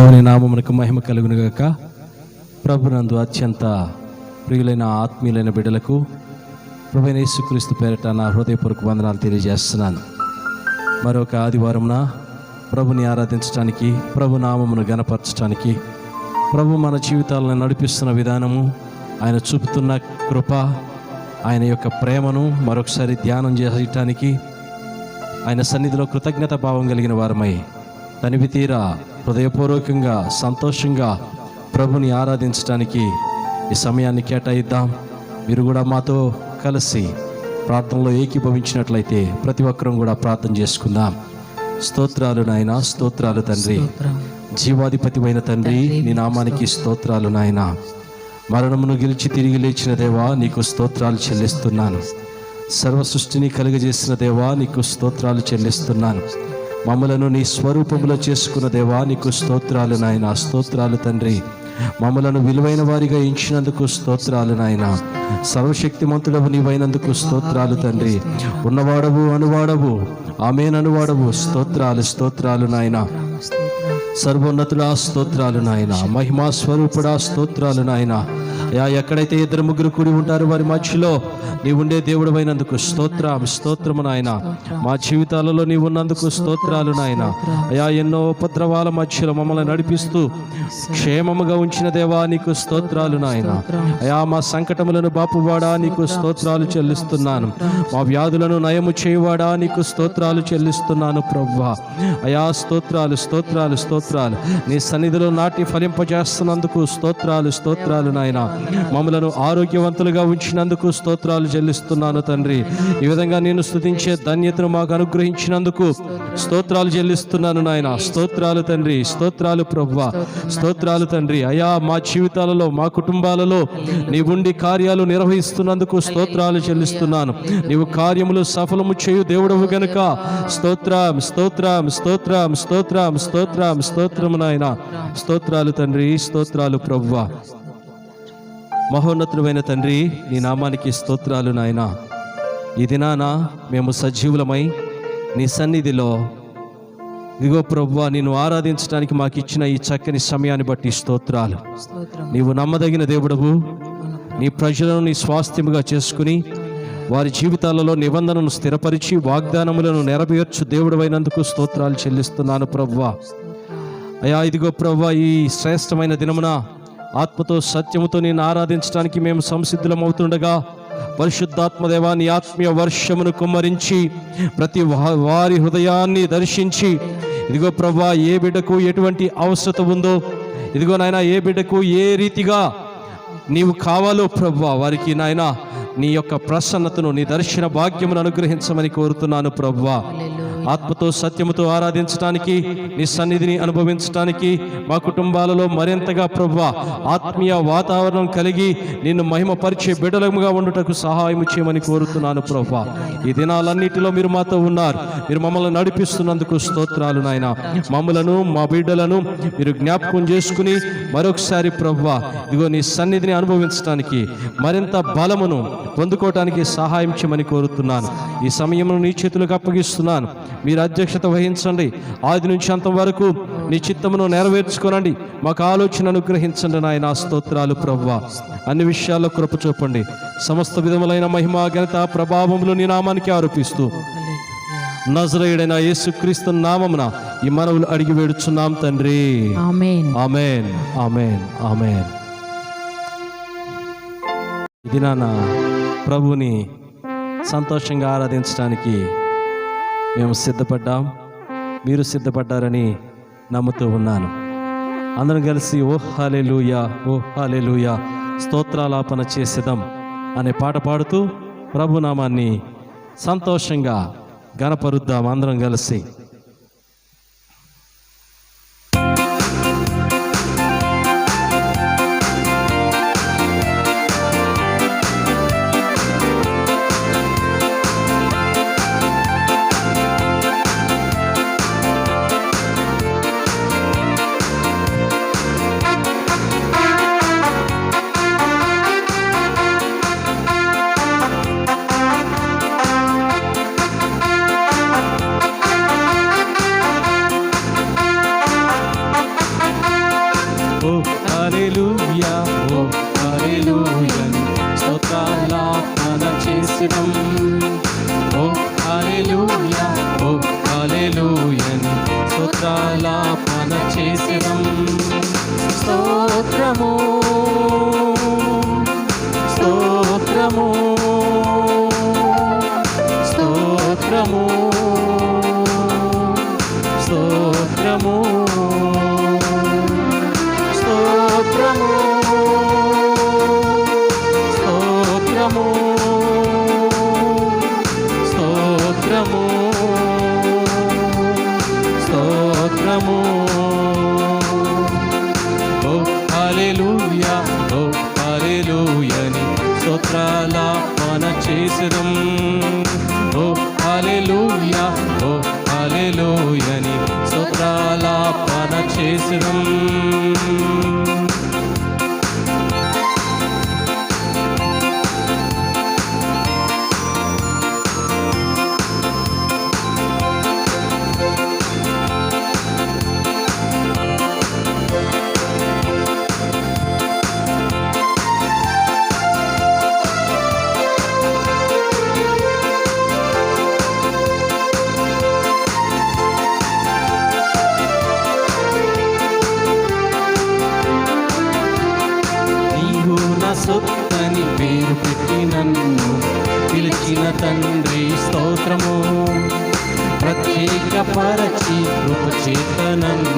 దేవుని నామమునకు మహిమ కలుగునుగాక. ప్రభునందు అత్యంత ప్రియులైన ఆత్మీయులైన బిడ్డలకు ప్రభువైన యేసుక్రీస్తు పేరిట నా హృదయపూర్వక వందనాలు తెలియజేస్తున్నాను. మరొక ఆదివారంన ప్రభుని ఆరాధించడానికి, ప్రభు నామమును గణపరచడానికి, ప్రభు మన జీవితాలను నడిపిస్తున్న విధానము, ఆయన చూపుతున్న కృప, ఆయన యొక్క ప్రేమను మరొకసారి ధ్యానం చేయటానికి ఆయన సన్నిధిలో కృతజ్ఞత భావం కలిగిన వారమై తనివి తీరా హృదయపూర్వకంగా సంతోషంగా ప్రభుని ఆరాధించడానికి ఈ సమయాన్ని కేటాయిద్దాం. మీరు కూడా మాతో కలిసి ప్రార్థనలో ఏకీభవించినట్లయితే ప్రతి ఒక్కరం కూడా ప్రార్థన చేసుకుందాం. స్తోత్రాలు నాయన, స్తోత్రాలు తండ్రి, జీవాధిపతివైన తండ్రి, నీ నామానికి స్తోత్రాలు నాయన. మరణమును గెలిచి తిరిగి లేచిన దేవా, నీకు స్తోత్రాలు చెల్లిస్తున్నాను. సర్వ సృష్టిని కలుగజేసిన దేవా, నీకు స్తోత్రాలు చెల్లిస్తున్నాను. మమ్మలను నీ స్వరూపములో చేసుకున్న దేవా, నీకు స్తోత్రాలు నాయన. స్తోత్రాలు తండ్రి, మమ్మలను విలువైన వారిగా ఎంచినందుకు స్తోత్రాలు నాయన. సర్వశక్తిమంతుడవు నీవైనందుకు స్తోత్రాలు తండ్రి. ఉన్నవాడవు, అనువాడవు, ఆమేననువాడవు. స్తోత్రాలు, స్తోత్రాలు నాయన. సర్వోన్నతుడా స్తోత్రాలు నాయన. మహిమా స్వరూపుడా స్తోత్రాలు నాయన. ఎక్కడైతే ఇద్దరు ముగ్గురు కూడి ఉంటారో వారి మధ్యలో నీ ఉండే దేవుడు అయినందుకు స్తోత్రము నాయన. మా జీవితాలలో నీ ఉన్నందుకు స్తోత్రాలు నాయన. ఎన్నో ఉపద్రవాల మధ్యలో మమ్మల్ని నడిపిస్తూ క్షేమముగా ఉంచిన దేవా, నీకు స్తోత్రాలు నాయన. మా సంకటములను బాపువాడా, నీకు స్తోత్రాలు చెల్లిస్తున్నాను. మా వ్యాధులను నయము చేయువాడా, నీకు స్తోత్రాలు చెల్లిస్తున్నాను ప్రభువా. స్తోత్రాలు, స్తోత్రాలు, స్తోత్రాలు. నీ సన్నిధిలో నాటి ఫలింపజేస్తున్నందుకు స్తోత్రాలు నాయన. మమ్మలను ఆరోగ్యవంతులుగా ఉంచినందుకు స్తోత్రాలు చెల్లిస్తున్నాను తండ్రి. ఈ విధంగా నేను స్తుతించే ధన్యతను మాకు అనుగ్రహించినందుకు స్తోత్రాలు చెల్లిస్తున్నాను నాయన. స్తోత్రాలు తండ్రి, స్తోత్రాలు ప్రభువా, స్తోత్రాలు తండ్రి. మా జీవితాలలో, మా కుటుంబాలలో నీ ఉండి కార్యాలు నిర్వహిస్తున్నందుకు స్తోత్రాలు చెల్లిస్తున్నాను. నీవు కార్యములు సఫలము చేయు దేవుడవు గనుక స్తోత్రం, స్తోత్రం, స్తోత్రం, స్తోత్రం, స్తోత్రం, స్తోత్రము నాయన. స్తోత్రాలు తండ్రి, స్తోత్రాలు ప్రభువా. మహోన్నతుడైన తండ్రి, నీ నామానికి స్తోత్రాలు నాయన. ఈ దినాన మేము సజీవులమై నీ సన్నిధిలో ఇదిగో ప్రభువా, నిన్ను ఆరాధించడానికి మాకు ఇచ్చిన ఈ చక్కని సమయాన్ని బట్టి స్తోత్రాలు. నీవు నమ్మదగిన దేవుడవు. నీ ప్రజలను నీ స్వాస్థ్యముగా చేసుకుని వారి జీవితాలలో నిబంధనను స్థిరపరిచి వాగ్దానములను నెరవేర్చు దేవుడవైనందుకు స్తోత్రాలు చెల్లిస్తున్నాను ప్రభువా. ఇదిగో ప్రభువా, ఈ శ్రేష్టమైన దినమున ఆత్మతో సత్యముతో నేను ఆరాధించడానికి మేము సంసిద్ధులమవుతుండగా పరిశుద్ధాత్మదేవా, నీ ఆత్మీయ వర్షమును కుమ్మరించి ప్రతి వారి హృదయాన్ని దర్శించి ఇదిగో ప్రభువా, ఏ బిడ్డకు ఎటువంటి అవసరత ఉందో, ఇదిగో నాయన, ఏ బిడ్డకు ఏ రీతిగా నీవు కావాలో ప్రభువా, వారికి నాయన నీ యొక్క ప్రసన్నతను, నీ దర్శన భాగ్యమును అనుగ్రహించమని కోరుతున్నాను ప్రభువా. ఆత్మతో సత్యముతో ఆరాధించడానికి, నీ సన్నిధిని అనుభవించడానికి మా కుటుంబాలలో మరింతగా ప్రభువా ఆత్మీయ వాతావరణం కలిగి నిన్ను మహిమపరిచే బిడ్డలముగా ఉండుటకు సహాయం చేయమని కోరుతున్నాను ప్రభువా. ఈ దినాలన్నిటిలో మీరు మాతో ఉన్నారు. మీరు మమ్మల్ని నడిపిస్తున్నందుకు స్తోత్రాలు నాయన. మమ్మలను, మా బిడ్డలను మీరు జ్ఞాపకం చేసుకుని మరొకసారి ప్రభువా ఇదిగో నీ సన్నిధిని అనుభవించడానికి మరింత బలమును పొందుకోవటానికి సహాయం చేయమని కోరుతున్నాను. ఈ సమయంలో నీ చేతులకు అప్పగిస్తున్నాను. మీరు అధ్యక్షత వహించండి. ఆది నుంచి అంతం వరకు నీ చిత్తమును నెరవేర్చుకోనండి. మాకు ఆలోచన అనుగ్రహించండి నాయన. స్తోత్రాలు ప్రభువా. అన్ని విషయాల్లో కృప చూపండి. సమస్త విధములైన మహిమ, ఘనత, ప్రభావములు నీ నామానికి ఆరోపిస్తూ నజరేయుడైన యేసుక్రీస్తు నామమున ఈ మనవులు అడిగి వేడుచున్నాం తండ్రి. ఆమేన్, ఆమేన్, ఆమేన్, ఆమేన్. ఇది నాన్న ప్రభుని సంతోషంగా ఆరాధించడానికి మేము సిద్ధపడ్డాం. మీరు సిద్ధపడ్డారని నమ్ముతూ ఉన్నాను. అందరం కలిసి ఓ హల్లెలూయా, ఓ హల్లెలూయా, స్తోత్రాలాపన చేసేద్దాం అనే పాట పాడుతూ ప్రభునామాన్ని సంతోషంగా గణపరుద్దాం అందరం కలిసి. ఓ హల్లెలూయా ఓ హల్లెలూయా స్తోత్రాలాపన చేసినం ఓ హల్లెలూయా ఓ హల్లెలూయా స్తోత్రాలాపన చేసినం స్తోత్రము స్తోత్రము స్తోత్రము స్తోత్రము స్తోత్రము స్తోత్రము స్తోత్రము స్తోత్రము ఓ హల్లెలూయా ఓ హల్లెలూయా ని స్తోత్రాలాపన చేసినం ఓ హల్లెలూయా ఓ హల్లెలూయా ని స్తోత్రాలాపన చేసినం సొత్తని పేరు పెట్టి నన్ను పిలిచిన తండ్రి స్తోత్రము ప్రత్యేక పరచి కృపచేత నన్ను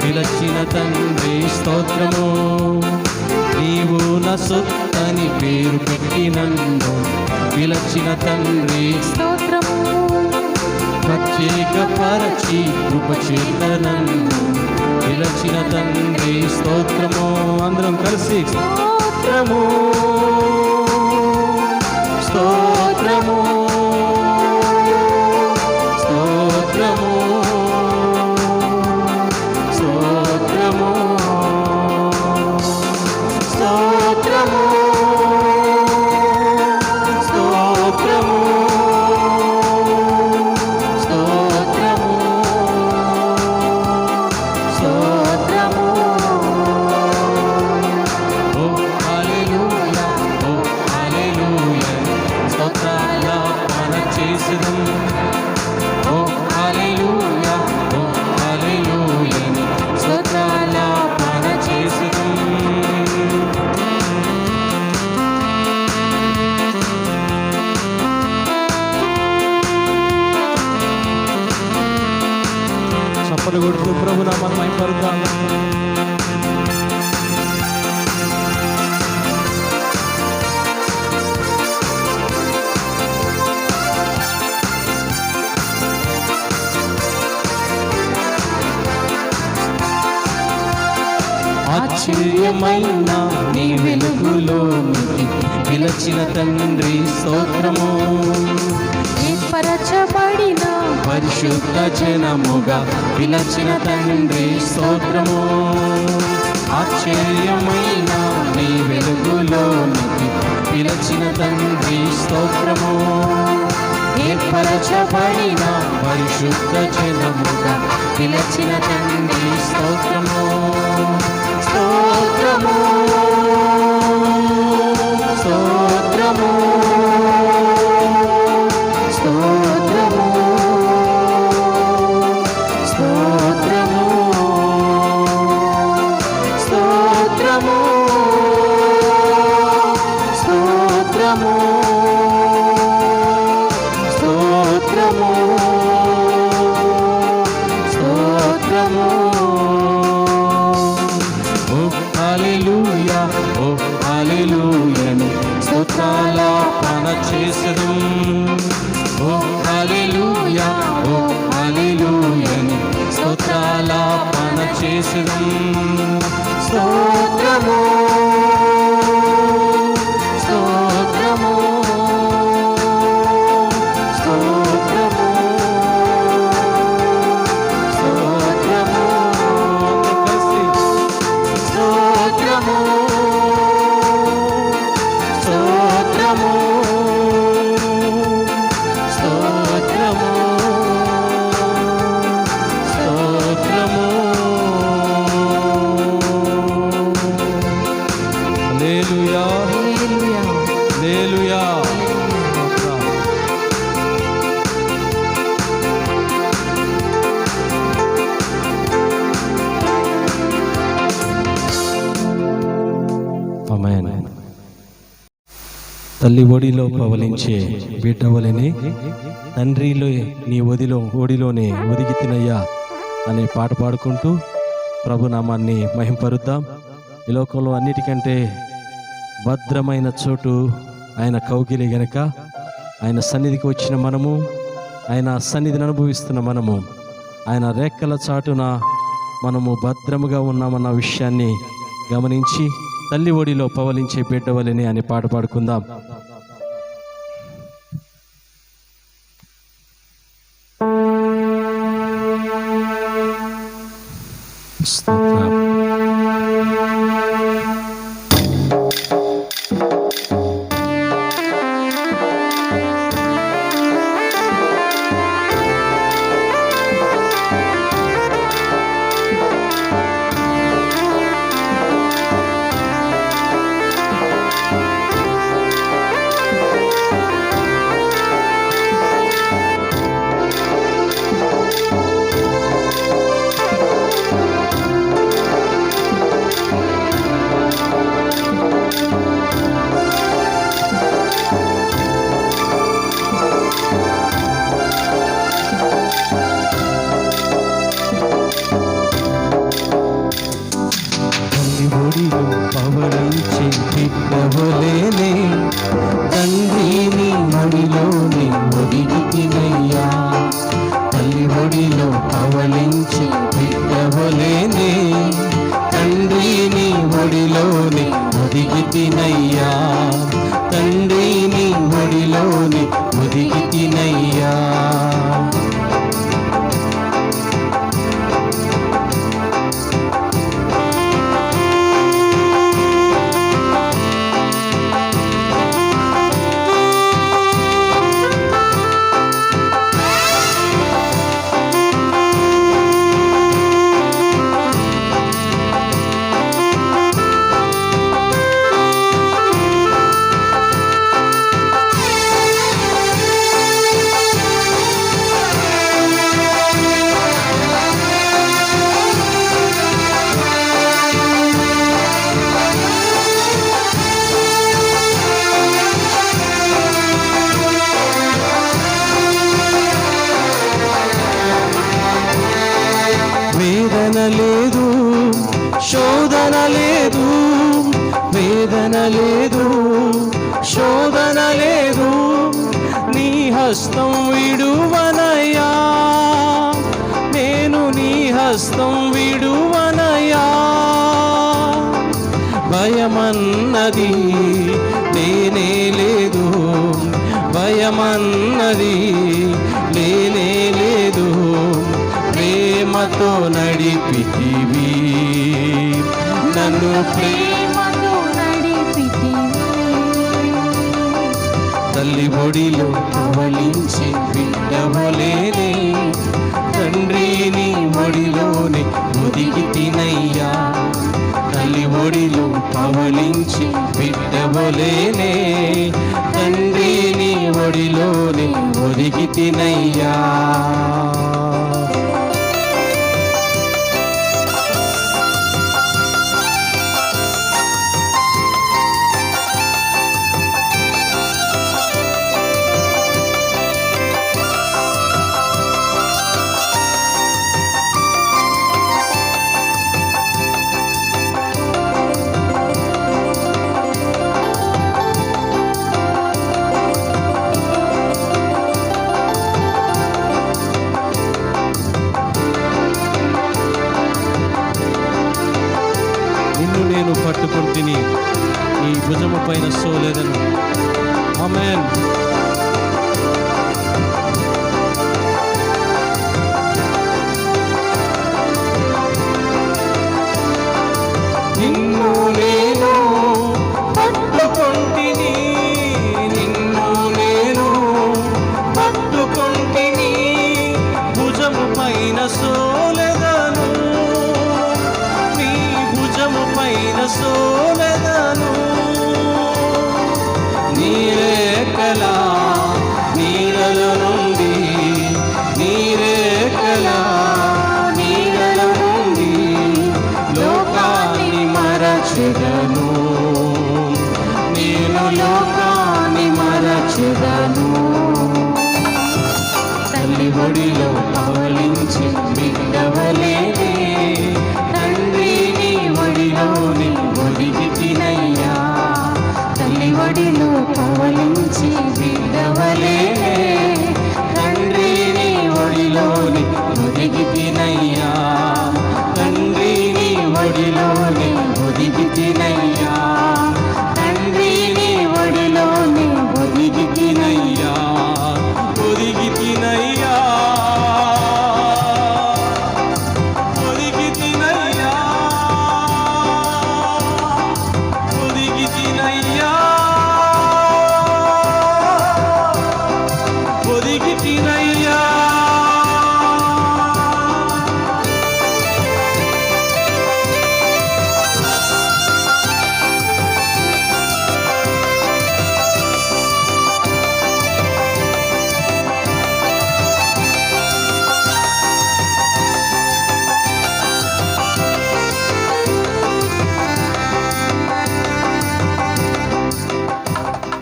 పిలిచిన తండ్రి స్తోత్రము నీవు నా సొత్తని పేరు పెట్టి నన్ను పిలిచిన తండ్రి స్తోత్రము ప్రత్యేక పరచి కృపచేత నన్ను పిలిచిన తండ్రి స్తోత్రము అందరం కలిసి స్తోత్రము స్తోత్రము స్తోత్రము స్తోత్రము స్తోత్రము స్తోత్రము స్తోత్రము స్తోత్రము ఓ హల్లెలూయా ఓ హల్లెలూయా స్తోత్రాలాపన చేసినం ఓ హల్లెలూయా ఓ హల్లెలూయా స్తోత్రాలాపన చేసినం చప్పలు కొడుతూ ప్రభు నామమున మహిమపరుద్దాం ఆశ్చర్యమైన నీ వెలుగులోనికి పిలిచిన తండ్రి స్తోత్రము ఏర్పరచబడిన పరిశుద్ధ జనముగా పిలిచిన తండ్రి స్తోత్రము ఆశ్చర్యమైన నీ వెలుగులోనికి పిలిచిన తండ్రి స్తోత్రము ఏర్పరచబడిన పరిశుద్ధ జనముగా పిలిచిన తండ్రి స్తోత్రము స్తోత్రము స్తోత్రము స్తోత్రము స్తోత్రము స్తోత్రము స్తోత్రము స్తోత్రము స్తోత్రము ఓ హల్లెలూయా ఓ హల్లెలూయా ని స్తోత్రాలాపన చేసినం ఓ హల్లెలూయా ఓ హల్లెలూయా ని స్తోత్రాలాపన చేసినం స్తోత్రము స్తోత్రము స్తోత్రము స్తోత్రము స్తోత్రము స్తోత్రము స్తోత్రము స్తోత్రము తల్లి ఒడిలో పవలించే బిడ్డవలని తండ్రిలో నీ ఒడిలోనే ఒదిగి తినయ్యా అనే పాట పాడుకుంటూ ప్రభునామాన్ని మహింపరుద్దాం. ఈ లోకంలో అన్నిటికంటే భద్రమైన చోటు ఆయన కౌగిలి గనక ఆయన సన్నిధికి వచ్చిన మనము, ఆయన సన్నిధిని అనుభవిస్తున్న మనము, ఆయన రెక్కల చాటున మనము భద్రముగా ఉన్నామన్న విషయాన్ని గమనించి తల్లి ఒడిలో పవలించే బిడ్డవలని అనే పాట పాడుకుందాం. స్తోత్రం. పవలించే బిడ్డవలేనే తండ్రిని ఒడిలోని ఒదిగి తినయ్యా. తల్లి ఒడిలో పవలించే బిడ్డవలేనే తండ్రిని ఒడిలోని ఒదిగి తినయ్యా. తండ్రిని ఒడిలోని ఒదిగి తినయ్యా. లేదు, శోధన లేదు, వేదన లేదు, శోధన లేదు, నీ హస్తం విడువనయ్యా. నేను నీ హస్తం విడువనయ్యా. భయమన్నది లేనే లేదు, భయమన్నది లేనే లేదు, ప్రేమతో నడిపితివి నన్ను, ప్రేమతో నడిపితివి. తల్లి ఒడిలో పవలించే బిడ్డవలేనే తండ్రిని ఒడిలోనే ఒదిగి తినయ్యా. తల్లి ఒడిలో పవలించే బిడ్డవలేనే తండ్రిని ఒడిలోనే ఒదిగి తినయ్యా. నేను పట్టుకుంటుని ఈ భుజము పైన సోలేదను. ఆమేన్. నిన్ను నేను పట్టుకుంటుని, నిన్ను నేను పట్టుకుంటుని, భుజము పైన సోలేదను, నీ భుజము పైన సోలేదను, నీ రెక్కల ఒడిలోనే ఒదిగి తినయ్యా, తండ్రి నీ ఒడిలోనే ఒదిగి తినయ్యా, ఒదిగి తినయ్యా, ఒదిగి తినయ్యా, ఒదిగి తినయ్యా, ఒదిగి తినయ్యా.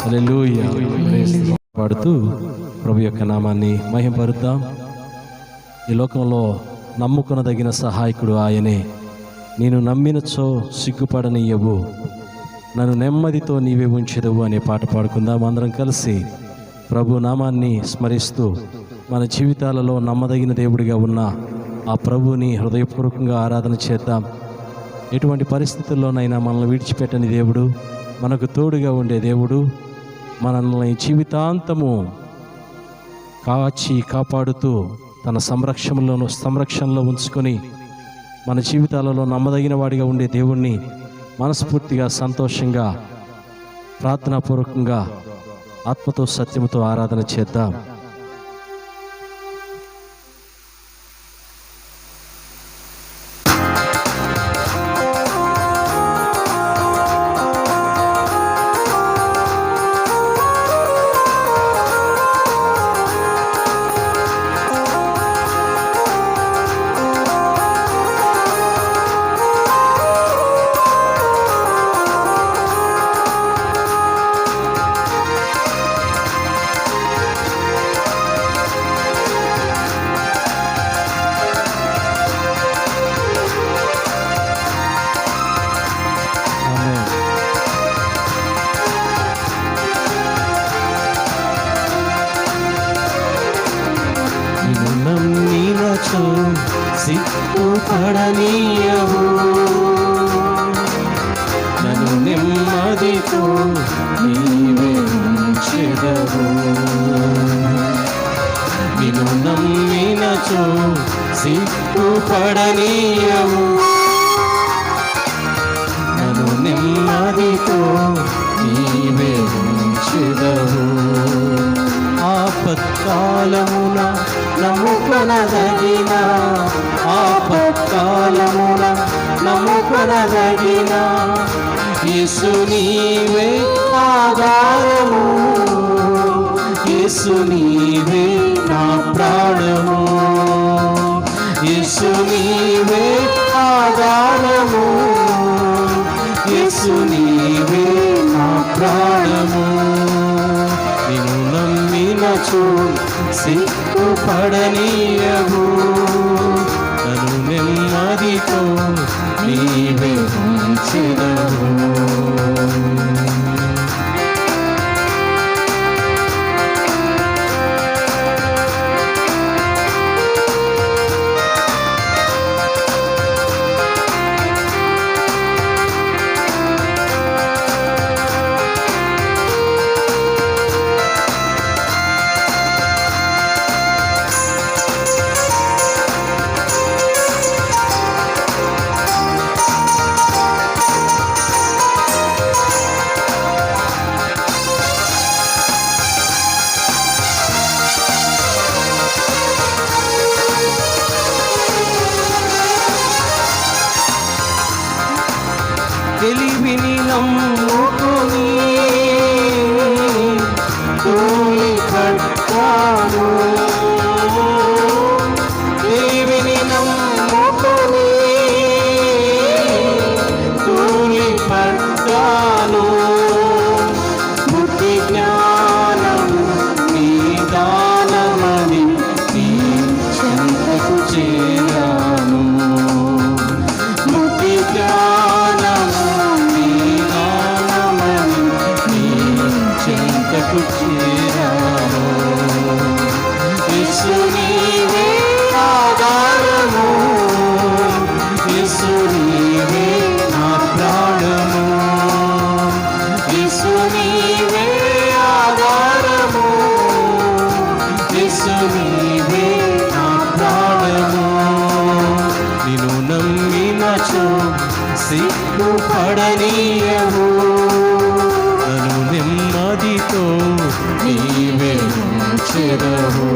హల్లెలూయా. పాడుతూ ప్రభు యొక్క నామాన్ని మహిమపరుద్దాం. ఈ లోకంలో నమ్ముకొనదగిన సహాయకుడు ఆయనే. నేను నమ్మినచో సిగ్గుపడనీయవు, నన్ను నెమ్మదితో నీవే ఉంచెదవు అనే పాట పాడుకుందాం. అందరం కలిసి ప్రభు నామాన్ని స్మరిస్తూ మన జీవితాలలో నమ్మదగిన దేవుడిగా ఉన్న ఆ ప్రభుని హృదయపూర్వకంగా ఆరాధన చేద్దాం. ఎటువంటి పరిస్థితుల్లోనైనా మనల్ని విడిచిపెట్టని దేవుడు, మనకు తోడుగా ఉండే దేవుడు, మనల్ని జీవితాంతము కాచి కాపాడుతూ తన సంరక్షణలో ఉంచుకొని మన జీవితాలలో నమ్మదగిన వాడిగా ఉండే దేవుణ్ణి మనస్ఫూర్తిగా సంతోషంగా ప్రార్థనాపూర్వకంగా ఆత్మతో సత్యముతో ఆరాధన చేద్దాం. సిగ్గుపడనీయవు, నన్ను నెమ్మదితో నీవే ఉంచెదవు. నిన్ను నమ్మినచో సిగ్గుపడనీయవు, నన్ను నెమ్మదితో నీవే ఉంచెదవు. ఆపత్కాలమున నమ్ముకొనదగిన, ఆపత్కాలమున నమ్ముకొనదగిన యేసు నీవే ఆధారము, యేసు నీవే నా ప్రాణము, యేసు నీవే ఆధారము, యేసు నీవే నా ప్రాణము. నిన్ను నమ్మినచో సిగ్గుపడనీయవు, నన్ను నెమ్మదితో నీవే ఉంచెదవు. తెలివిని నమ్ముకొని తూలి పట్టాను, తెలివిని నమ్ముకొని తూలి పట్టాను. బుద్ధి జ్ఞానము నీ దానమని నీ చెంతకు చేరాను, బుద్ధి జ్ఞానము చెంతకు చేరాను. సిగ్గుపడనీయవు. నన్ను నెమ్మదితో నీవే ఉంచెదవు.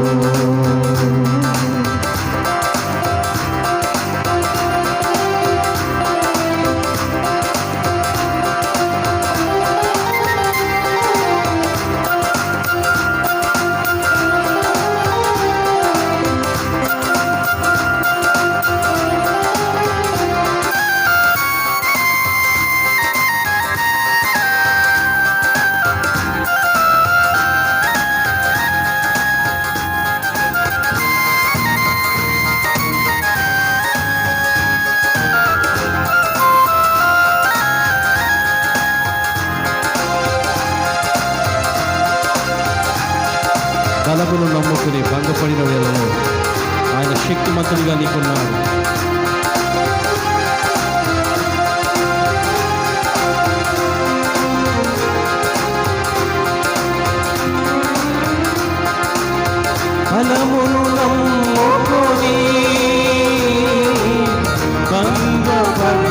బలమును నమ్ముకుని భంగపడిన వేళలో ఆయన శక్తిమంతుడిగా నీకున్నాడు. బలమును నమ్ముకుని భంగపడ్డాను.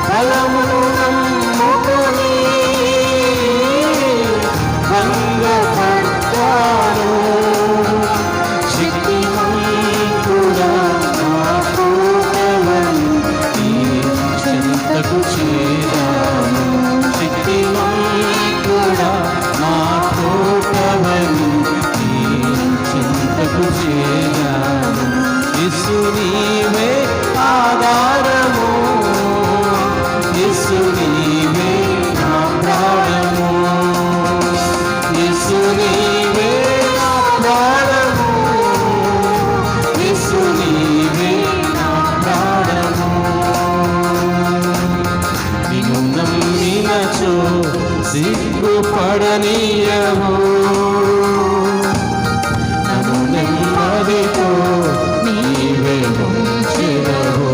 బలమును నమ్ముకుని భంగపడ్డాను. శక్తిమంతుడా నా కోటవని నీ చెంతకు చేరాను. శక్తిమంతుడా నా కోటవని నీ చెంతకు చేరాను. యేసు నీవే ఆధారము, యేసు నీవే నా ప్రాణము, యేసు నీవే నా ప్రాణము, యేసు నీవే నా ప్రాణము. నిన్ను నమ్మినచో సిగ్గుపడనీయవు. నన్ను నెమ్మదితో నీవే ఉంచెదవు.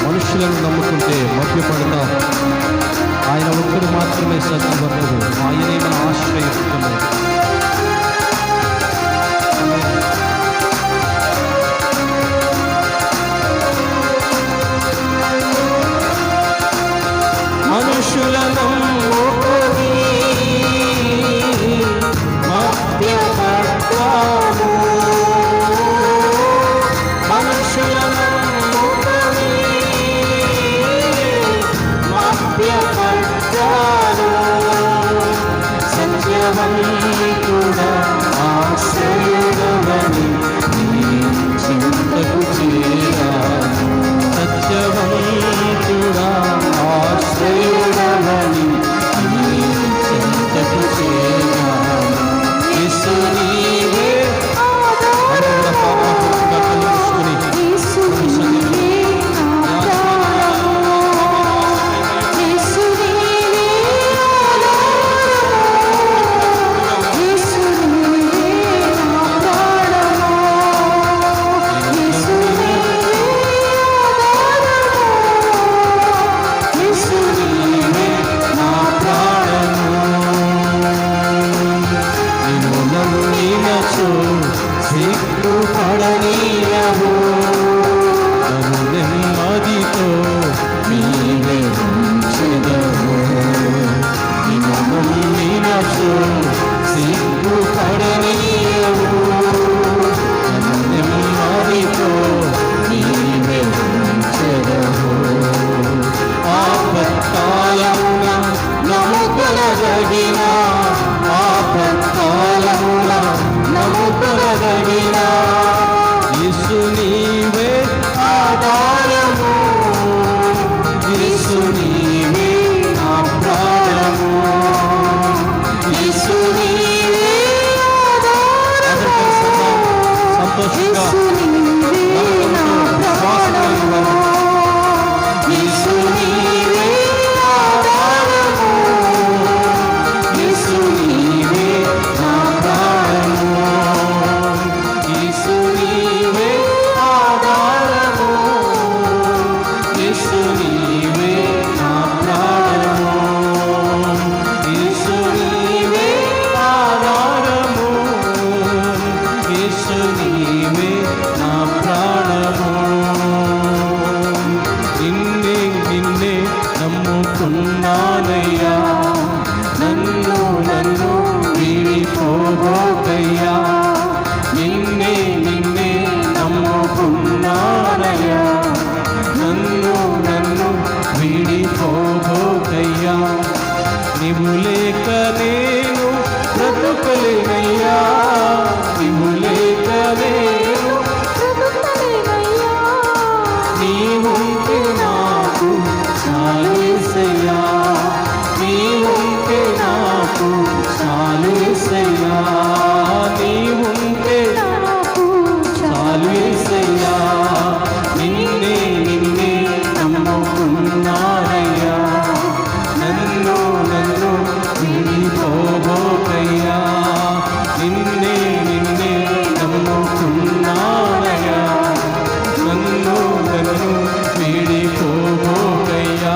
మనుషులను నమ్ముకుంటే మభ్యపడతారు. ఆయన ఒక్కడు మాత్రమే సత్యవర్ణుడు, ఆయనే మన ఆశ్రయిస్తున్నాడు. మనుషులను నమ్ముకొని మభ్యపడ్డాను. మనుషులను నమ్ముకొని మభ్యపడ్డాను. సత్యవంతుడా ఆశ్రయుడవని నీ చింతకు చేరాను. సత్యవంతుడా ఆశ్రయుడవని నీ చింతకు చేరాను. యేసు నీవే సిగ్గుపడనీయవు. నన్ను నెమ్మదితో నీవే ఉంచెదవు. నిన్ను నమ్మినచో సిగ్గుపడనీయవు. నన్ను నెమ్మదితో నీవే ఉంచెదవు. ఆపత్కాలమున నమ్ముకొనదగిన, ఆపత్కాలమున నమ్ముకొనదగిన యేసు నీవే ఆధారము, యేసు నీవే నా ప్రాణము, యేసు నీవే ఆధారము, సంతోషంగా యేసు నీవే ఆధారము, లేక నేను బ్రతుకలేనయ్యా, నీవు లేక నేను బ్రతుకలేనయ్యా. నీవుంటే నాకు చాలు యేసయ్యా, నీవుంటే నాకు చాలు యేసయ్యా, నీవుంటే నాకు చాలు యేసయ్యా. నిన్నే నిన్నే నమ్ముకున్నానయ్యా, నన్ను విడిపోబోకయ్యా. నిన్నే నిన్నే నమ్ముకున్నానయ్యా, నన్ను విడిపోబోకయ్యా.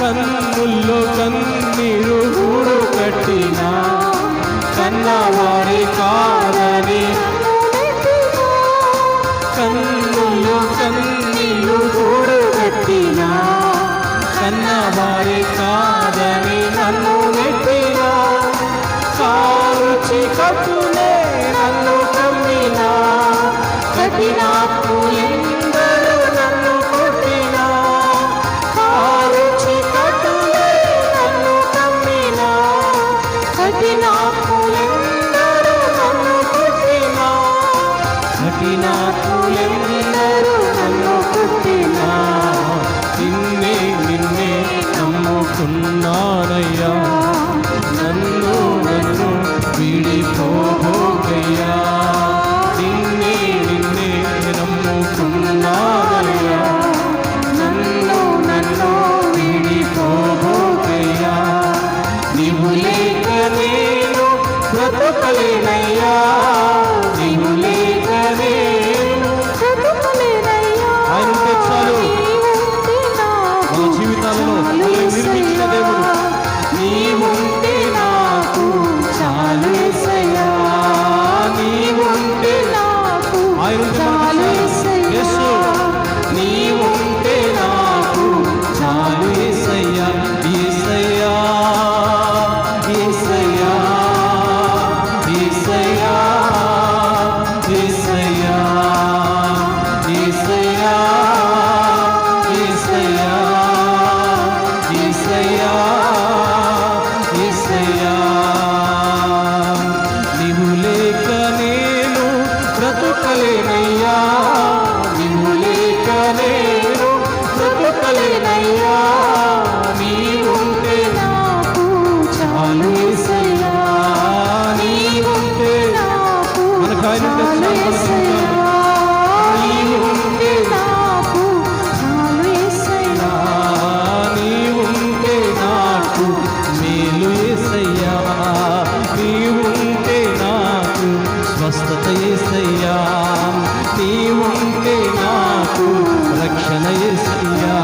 కన్నుల్లో కన్నీరు గూడు కట్టినా కన్నవారి కాదని, కన్నుల్లో కన్నీరు గూడు కట్టినా కన్నవారి కాదని నన్ను నెట్టినా, కారు చీకటునే నన్ను కమ్మినా, కఠినాత్ము ఎందరూ నన్ను కొట్టినా, కారు చీకటునే నన్ను కమ్మినా, కఠినాత్ము ఎందరూ నన్ను కొట్టినా, కఠినాత్ము ఎందరూ నన్ను కొట్టినా, నిన్నే నిన్నే నమ్ముకున్నానయ్యా, నన్ను విడిపోబోకయ్యా. నిన్నే నిన్నే నమ్ముకున్నానయ్యా, నన్ను విడిపోబోకయ్యా. నీవు లేక నేను బ్రతుకలేనయ్యా, నీవు లేక నేను బ్రతుకలేనయ్యా. ఆయన ఉంటే చాలు. నీవుంటే నాకు మన జీవితాలలో చాలు నిర్మించిన దేవుడు. నీవుంటే నాకు చాలు యేసయ్యా, నీవుంటే నాకు ఆయన ఉంటే మనకు చాలు చాలు. యేసయ్యా. యేసు నీవుంటే నాకు చాలు యేసయ్యా, యేసయ్యా, యేసయ్యా, యేసయ్యా, యేసయ్యా, యేసయ్యా, యేసయ్యా, యేసయ్యా, యేసయ్యా. నీవు లేక నేను బ్రతుకలేనయ్యా, నీవు లేక నేను బ్రతుకలేనయ్యా, నీవుంటే నాకు చాలు యేసయ్యా, నీవుంటే నాకు మనకు ఆయన ఉంటే చాలు చాలు. యేసయ్యా. నీవుంటే నాకు చాలు యేసయ్యా. నీవుంటే నాకు మేలు యేసయ్యా, నీవుంటే నాకు స్వస్థత యేసయ్యా, నీవుంటే నాకు రక్షణ యేసయ్యా,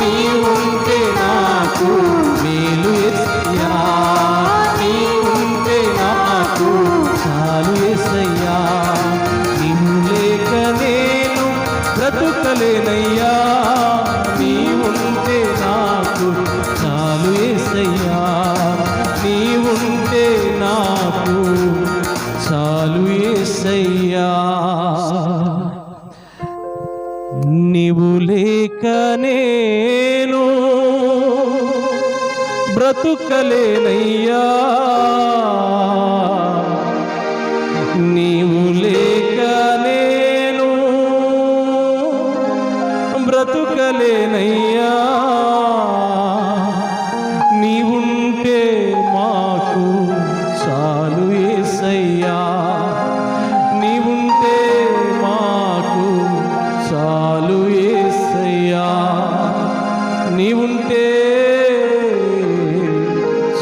నీవుంటే నాకు మేలు యేసయ్యా, నీవుంటే నాకు చాలు యేసయ్యా. నీవు లేక నేను బ్రతుకలేనయ్యా, నీవుంటే నాకు చాలు యేసయ్యా, నీవుంటే నాకు చాలు యేసయ్యా. నీవు లేక నేను బ్రతుకలేనయ్యా, నీవు లేక నేను బ్రతుకలేనయ్యా, నీవుంటే మాకు చాలు యేసయ్యా, నీవుంటే మాకు చాలు యేసయ్యా, నీవుంటే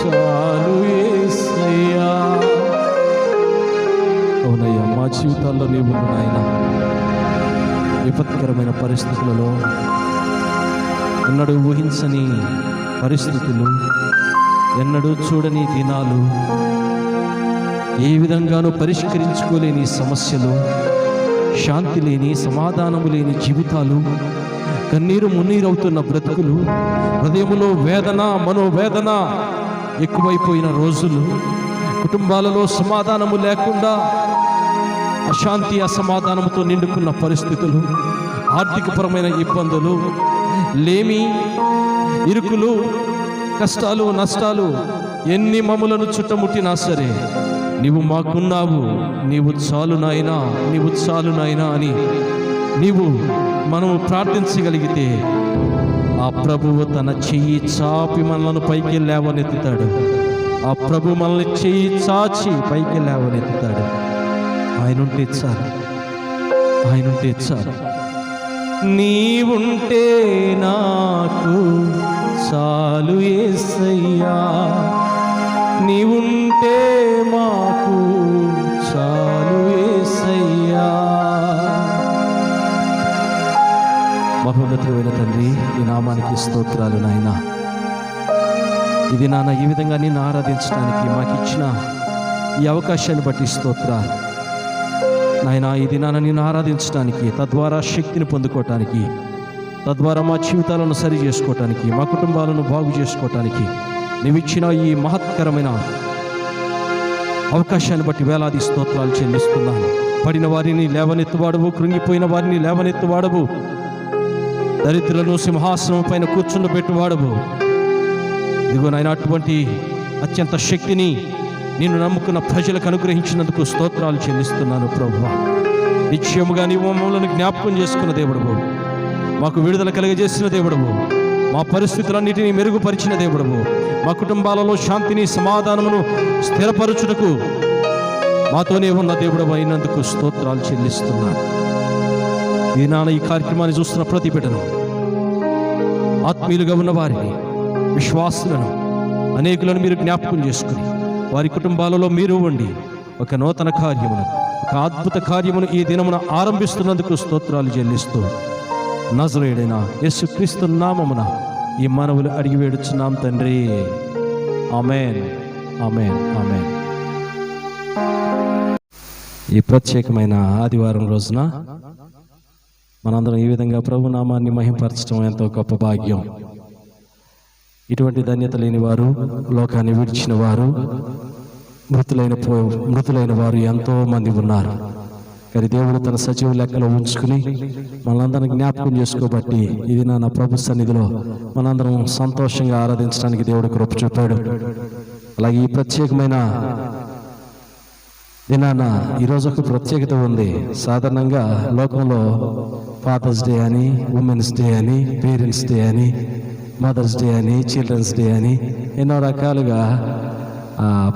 చాలు యేసయ్యా. అవునయ్యా, మా జీవితాల్లో నీవు నాయన విపత్కరమైన పరిస్థితులలో ఎన్నడూ ఊహించని పరిస్థితులు, ఎన్నడూ చూడని దినాలు, ఏ విధంగానూ పరిష్కరించుకోలేని సమస్యలు, శాంతి లేని సమాధానము లేని జీవితాలు, కన్నీరు మున్నీరవుతున్న బ్రతుకులు, హృదయములో వేదన మనోవేదన ఎక్కువైపోయిన రోజులు, కుటుంబాలలో సమాధానము లేకుండా అశాంతి అసమాధానముతో నిండుకున్న పరిస్థితులు, ఆర్థికపరమైన ఇబ్బందులు, లేమి, ఇరుకులు, కష్టాలు నష్టాలు ఎన్ని మమ్ములను చుట్టముట్టినా సరే నీవు మాకున్నావు, నీవు చాలు నాయనా, నీవు చాలు నాయనా అని మనము ప్రార్థించగలిగితే ఆ ప్రభువు తన చెయ్యి చాపి మనలను పైకి లేవనెత్తుతాడు. ఆ ప్రభు మనల్ని చెయ్యి చాచి పైకి లేవనెత్తుతాడు. ఆయనుంటే చాలు, ఆయనుంటే చాలు. నీవుంటే నాకు చాలు యేసయ్యా, నీవుంటే మాకు చాలు యేసయ్యా. మహోన్నతుడైన తండ్రి, ఈ నామానికి స్తోత్రాలు నాయనా. ఇది నాన్న ఈ విధంగా నిన్ను ఆరాధించడానికి మాకు ఇచ్చిన ఈ అవకాశాన్ని బట్టి స్తోత్రాలు నాయనా. ఇది నాన్న నిన్ను ఆరాధించడానికి, తద్వారా శక్తిని పొందుకోవటానికి, తద్వారా మా జీవితాలను సరి చేసుకోవటానికి, మా కుటుంబాలను బాగు చేసుకోవటానికి నీవు ఇచ్చిన ఈ మహత్కరమైన అవకాశాన్ని బట్టి వేలాది స్తోత్రాలు చెల్లిస్తున్నాను. పడిన వారిని లేవనెత్తువాడవు, కృంగిపోయిన వారిని లేవనెత్తువాడవు, దరిద్రులను సింహాసనం పైన కూర్చుండబెట్టువాడవు. ఇదిగో నాయన, అటువంటి అత్యంత శక్తిని నిన్ను నమ్ముకున్న ప్రజలకు అనుగ్రహించినందుకు స్తోత్రాలు చెల్లిస్తున్నాను ప్రభువా. నిశ్చయముగా నీవు మమ్మల్ని జ్ఞాపకం చేసుకున్న దేవుడవు, మాకు విడుదల కలుగజేసిన దేవుడవు, మా పరిస్థితులన్నిటినీ మెరుగుపరిచిన దేవుడవు, మా కుటుంబాలలో శాంతిని సమాధానమును స్థిరపరచుటకు మాతోనే ఉన్న దేవుడవు అయినందుకు స్తోత్రాలు చెల్లిస్తున్నాను. ఈనాడు ఈ కార్యక్రమాన్ని చూస్తున్న ప్రతి బిడ్డను, ఆత్మీయులుగా ఉన్న వారిని, విశ్వాసులను, అనేకులను మీరు జ్ఞాపకం చేసుకుని వారి కుటుంబాలలో మీరు ఉండి ఒక నూతన కార్యమును, ఒక అద్భుత కార్యమును ఈ దినమున ఆరంభిస్తున్నందుకు స్తోత్రాలు చెల్లిస్తూ నజరేయుడైన యేసుక్రీస్తు నామమున ఈ మనవులు అడిగి వేడుచున్నాం తండ్రి. ఆమేన్, ఆమేన్, ఆమేన్. ఈ ప్రత్యేకమైన ఆదివారం రోజున మనందరం ఈ విధంగా ప్రభు నామాన్ని మహింపరచడం ఎంతో గొప్ప భాగ్యం. ఇటువంటి ధన్యత లేని వారు, లోకాన్ని విడిచిన వారు, మృతులైన వారు ఎంతో మంది ఉన్నారు. కానీ దేవుడు తన సజీవ లెక్కలో ఉంచుకుని మనందరం జ్ఞాపకం చేసుకోబట్టి ఇది నా ప్రభు సన్నిధిలో మనందరం సంతోషంగా ఆరాధించడానికి దేవుడు కృప చూపాడు. అలాగే ఈ ప్రత్యేకమైన దినాన ఈరోజు ఒక ప్రత్యేకత ఉంది. సాధారణంగా లోకంలో ఫాదర్స్ డే అని, ఉమెన్స్ డే అని, పేరెంట్స్ డే అని, మదర్స్ డే అని, చిల్డ్రన్స్ డే అని ఎన్నో రకాలుగా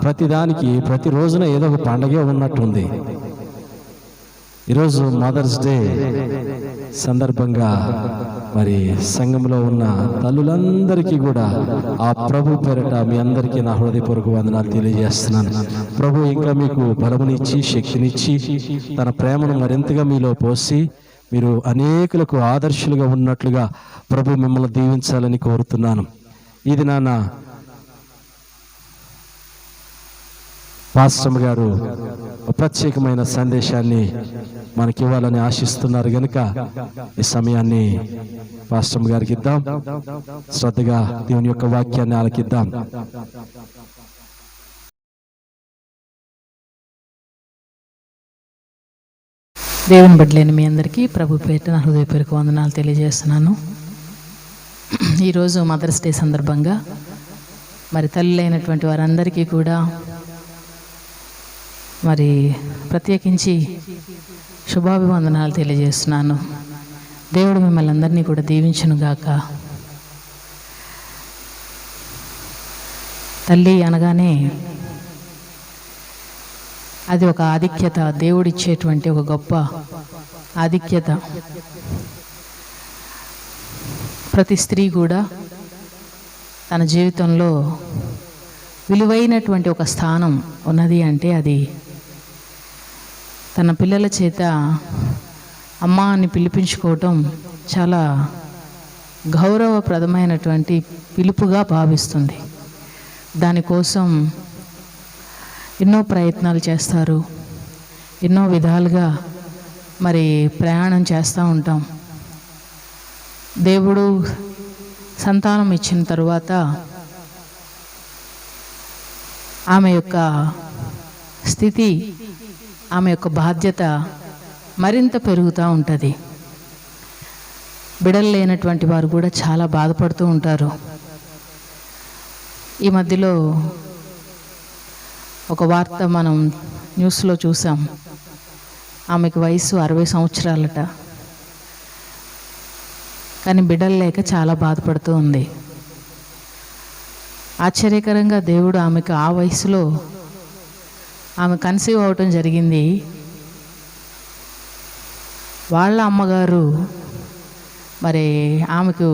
ప్రతిదానికి ప్రతి రోజున ఏదో ఒక పండగే ఉన్నట్టుంది. ఈరోజు మదర్స్ డే సందర్భంగా మరి సంఘంలో ఉన్న తల్లులందరికీ కూడా ఆ ప్రభు పేరట మీ అందరికీ నా హృదయపూర్వక వందనాలు తెలియజేస్తున్నాను. ప్రభు ఇంకా మీకు బలమునిచ్చి, శక్తినిచ్చి, తన ప్రేమను మరింతగా మీలో పోసి మీరు అనేకులకు ఆదర్శులుగా ఉన్నట్లుగా ప్రభు మిమ్మల్ని దీవించాలని కోరుతున్నాను. ఇది నాన్న పాస్టర్ గారు ప్రత్యేకమైన సందేశాన్ని మనకి ఇవ్వాలని ఆశిస్తున్నారు కనుక ఈ సమయాన్ని పాస్టర్ గారికి ఇద్దాం. శ్రద్ధగా దేవుని యొక్క వాక్యాన్ని ఆలకిద్దాం. దేవుని బిడ్డలైన మీ అందరికీ ప్రభు పేరిట నా హృదయపూర్వక వందనాలు తెలియజేస్తున్నాను. ఈరోజు మదర్స్ డే సందర్భంగా మరి తల్లులైనటువంటి వారందరికీ కూడా మరి ప్రత్యేకించి శుభాభివందనాలు తెలియజేస్తున్నాను. దేవుడు మిమ్మల్ని అందరినీ కూడా దీవించునుగాక. తల్లి అనగానే అది ఒక ఆధిక్యత, దేవుడిచ్చేటువంటి ఒక గొప్ప ఆధిక్యత. ప్రతి స్త్రీ కూడా తన జీవితంలో విలువైనటువంటి ఒక స్థానం ఉన్నది అంటే అది తన పిల్లల చేత అమ్మ అని పిలిపించుకోవటం చాలా గౌరవప్రదమైనటువంటి పిలుపుగా భావిస్తుంది. దానికోసం ఎన్నో ప్రయత్నాలు చేస్తారు, ఎన్నో విధాలుగా మరి ప్రయాణం చేస్తూ ఉంటాం. దేవుడు సంతానం ఇచ్చిన తరువాత ఆమె యొక్క స్థితి, ఆమె యొక్క బాధ్యత మరింత పెరుగుతూ ఉంటుంది. బిడ్డలు లేనటువంటి వారు కూడా చాలా బాధపడుతూ ఉంటారు. ఈ మధ్యలో ఒక వార్త మనం న్యూస్లో చూసాం. ఆమెకు వయసు 60 సంవత్సరాలట. కానీ బిడ్డలు లేక చాలా బాధపడుతూ ఉంది. ఆశ్చర్యకరంగా దేవుడు ఆమెకు ఆ వయసులో ఆమె కన్సీవ్ అవటం జరిగింది. వాళ్ళ అమ్మగారు మరి ఆమెకు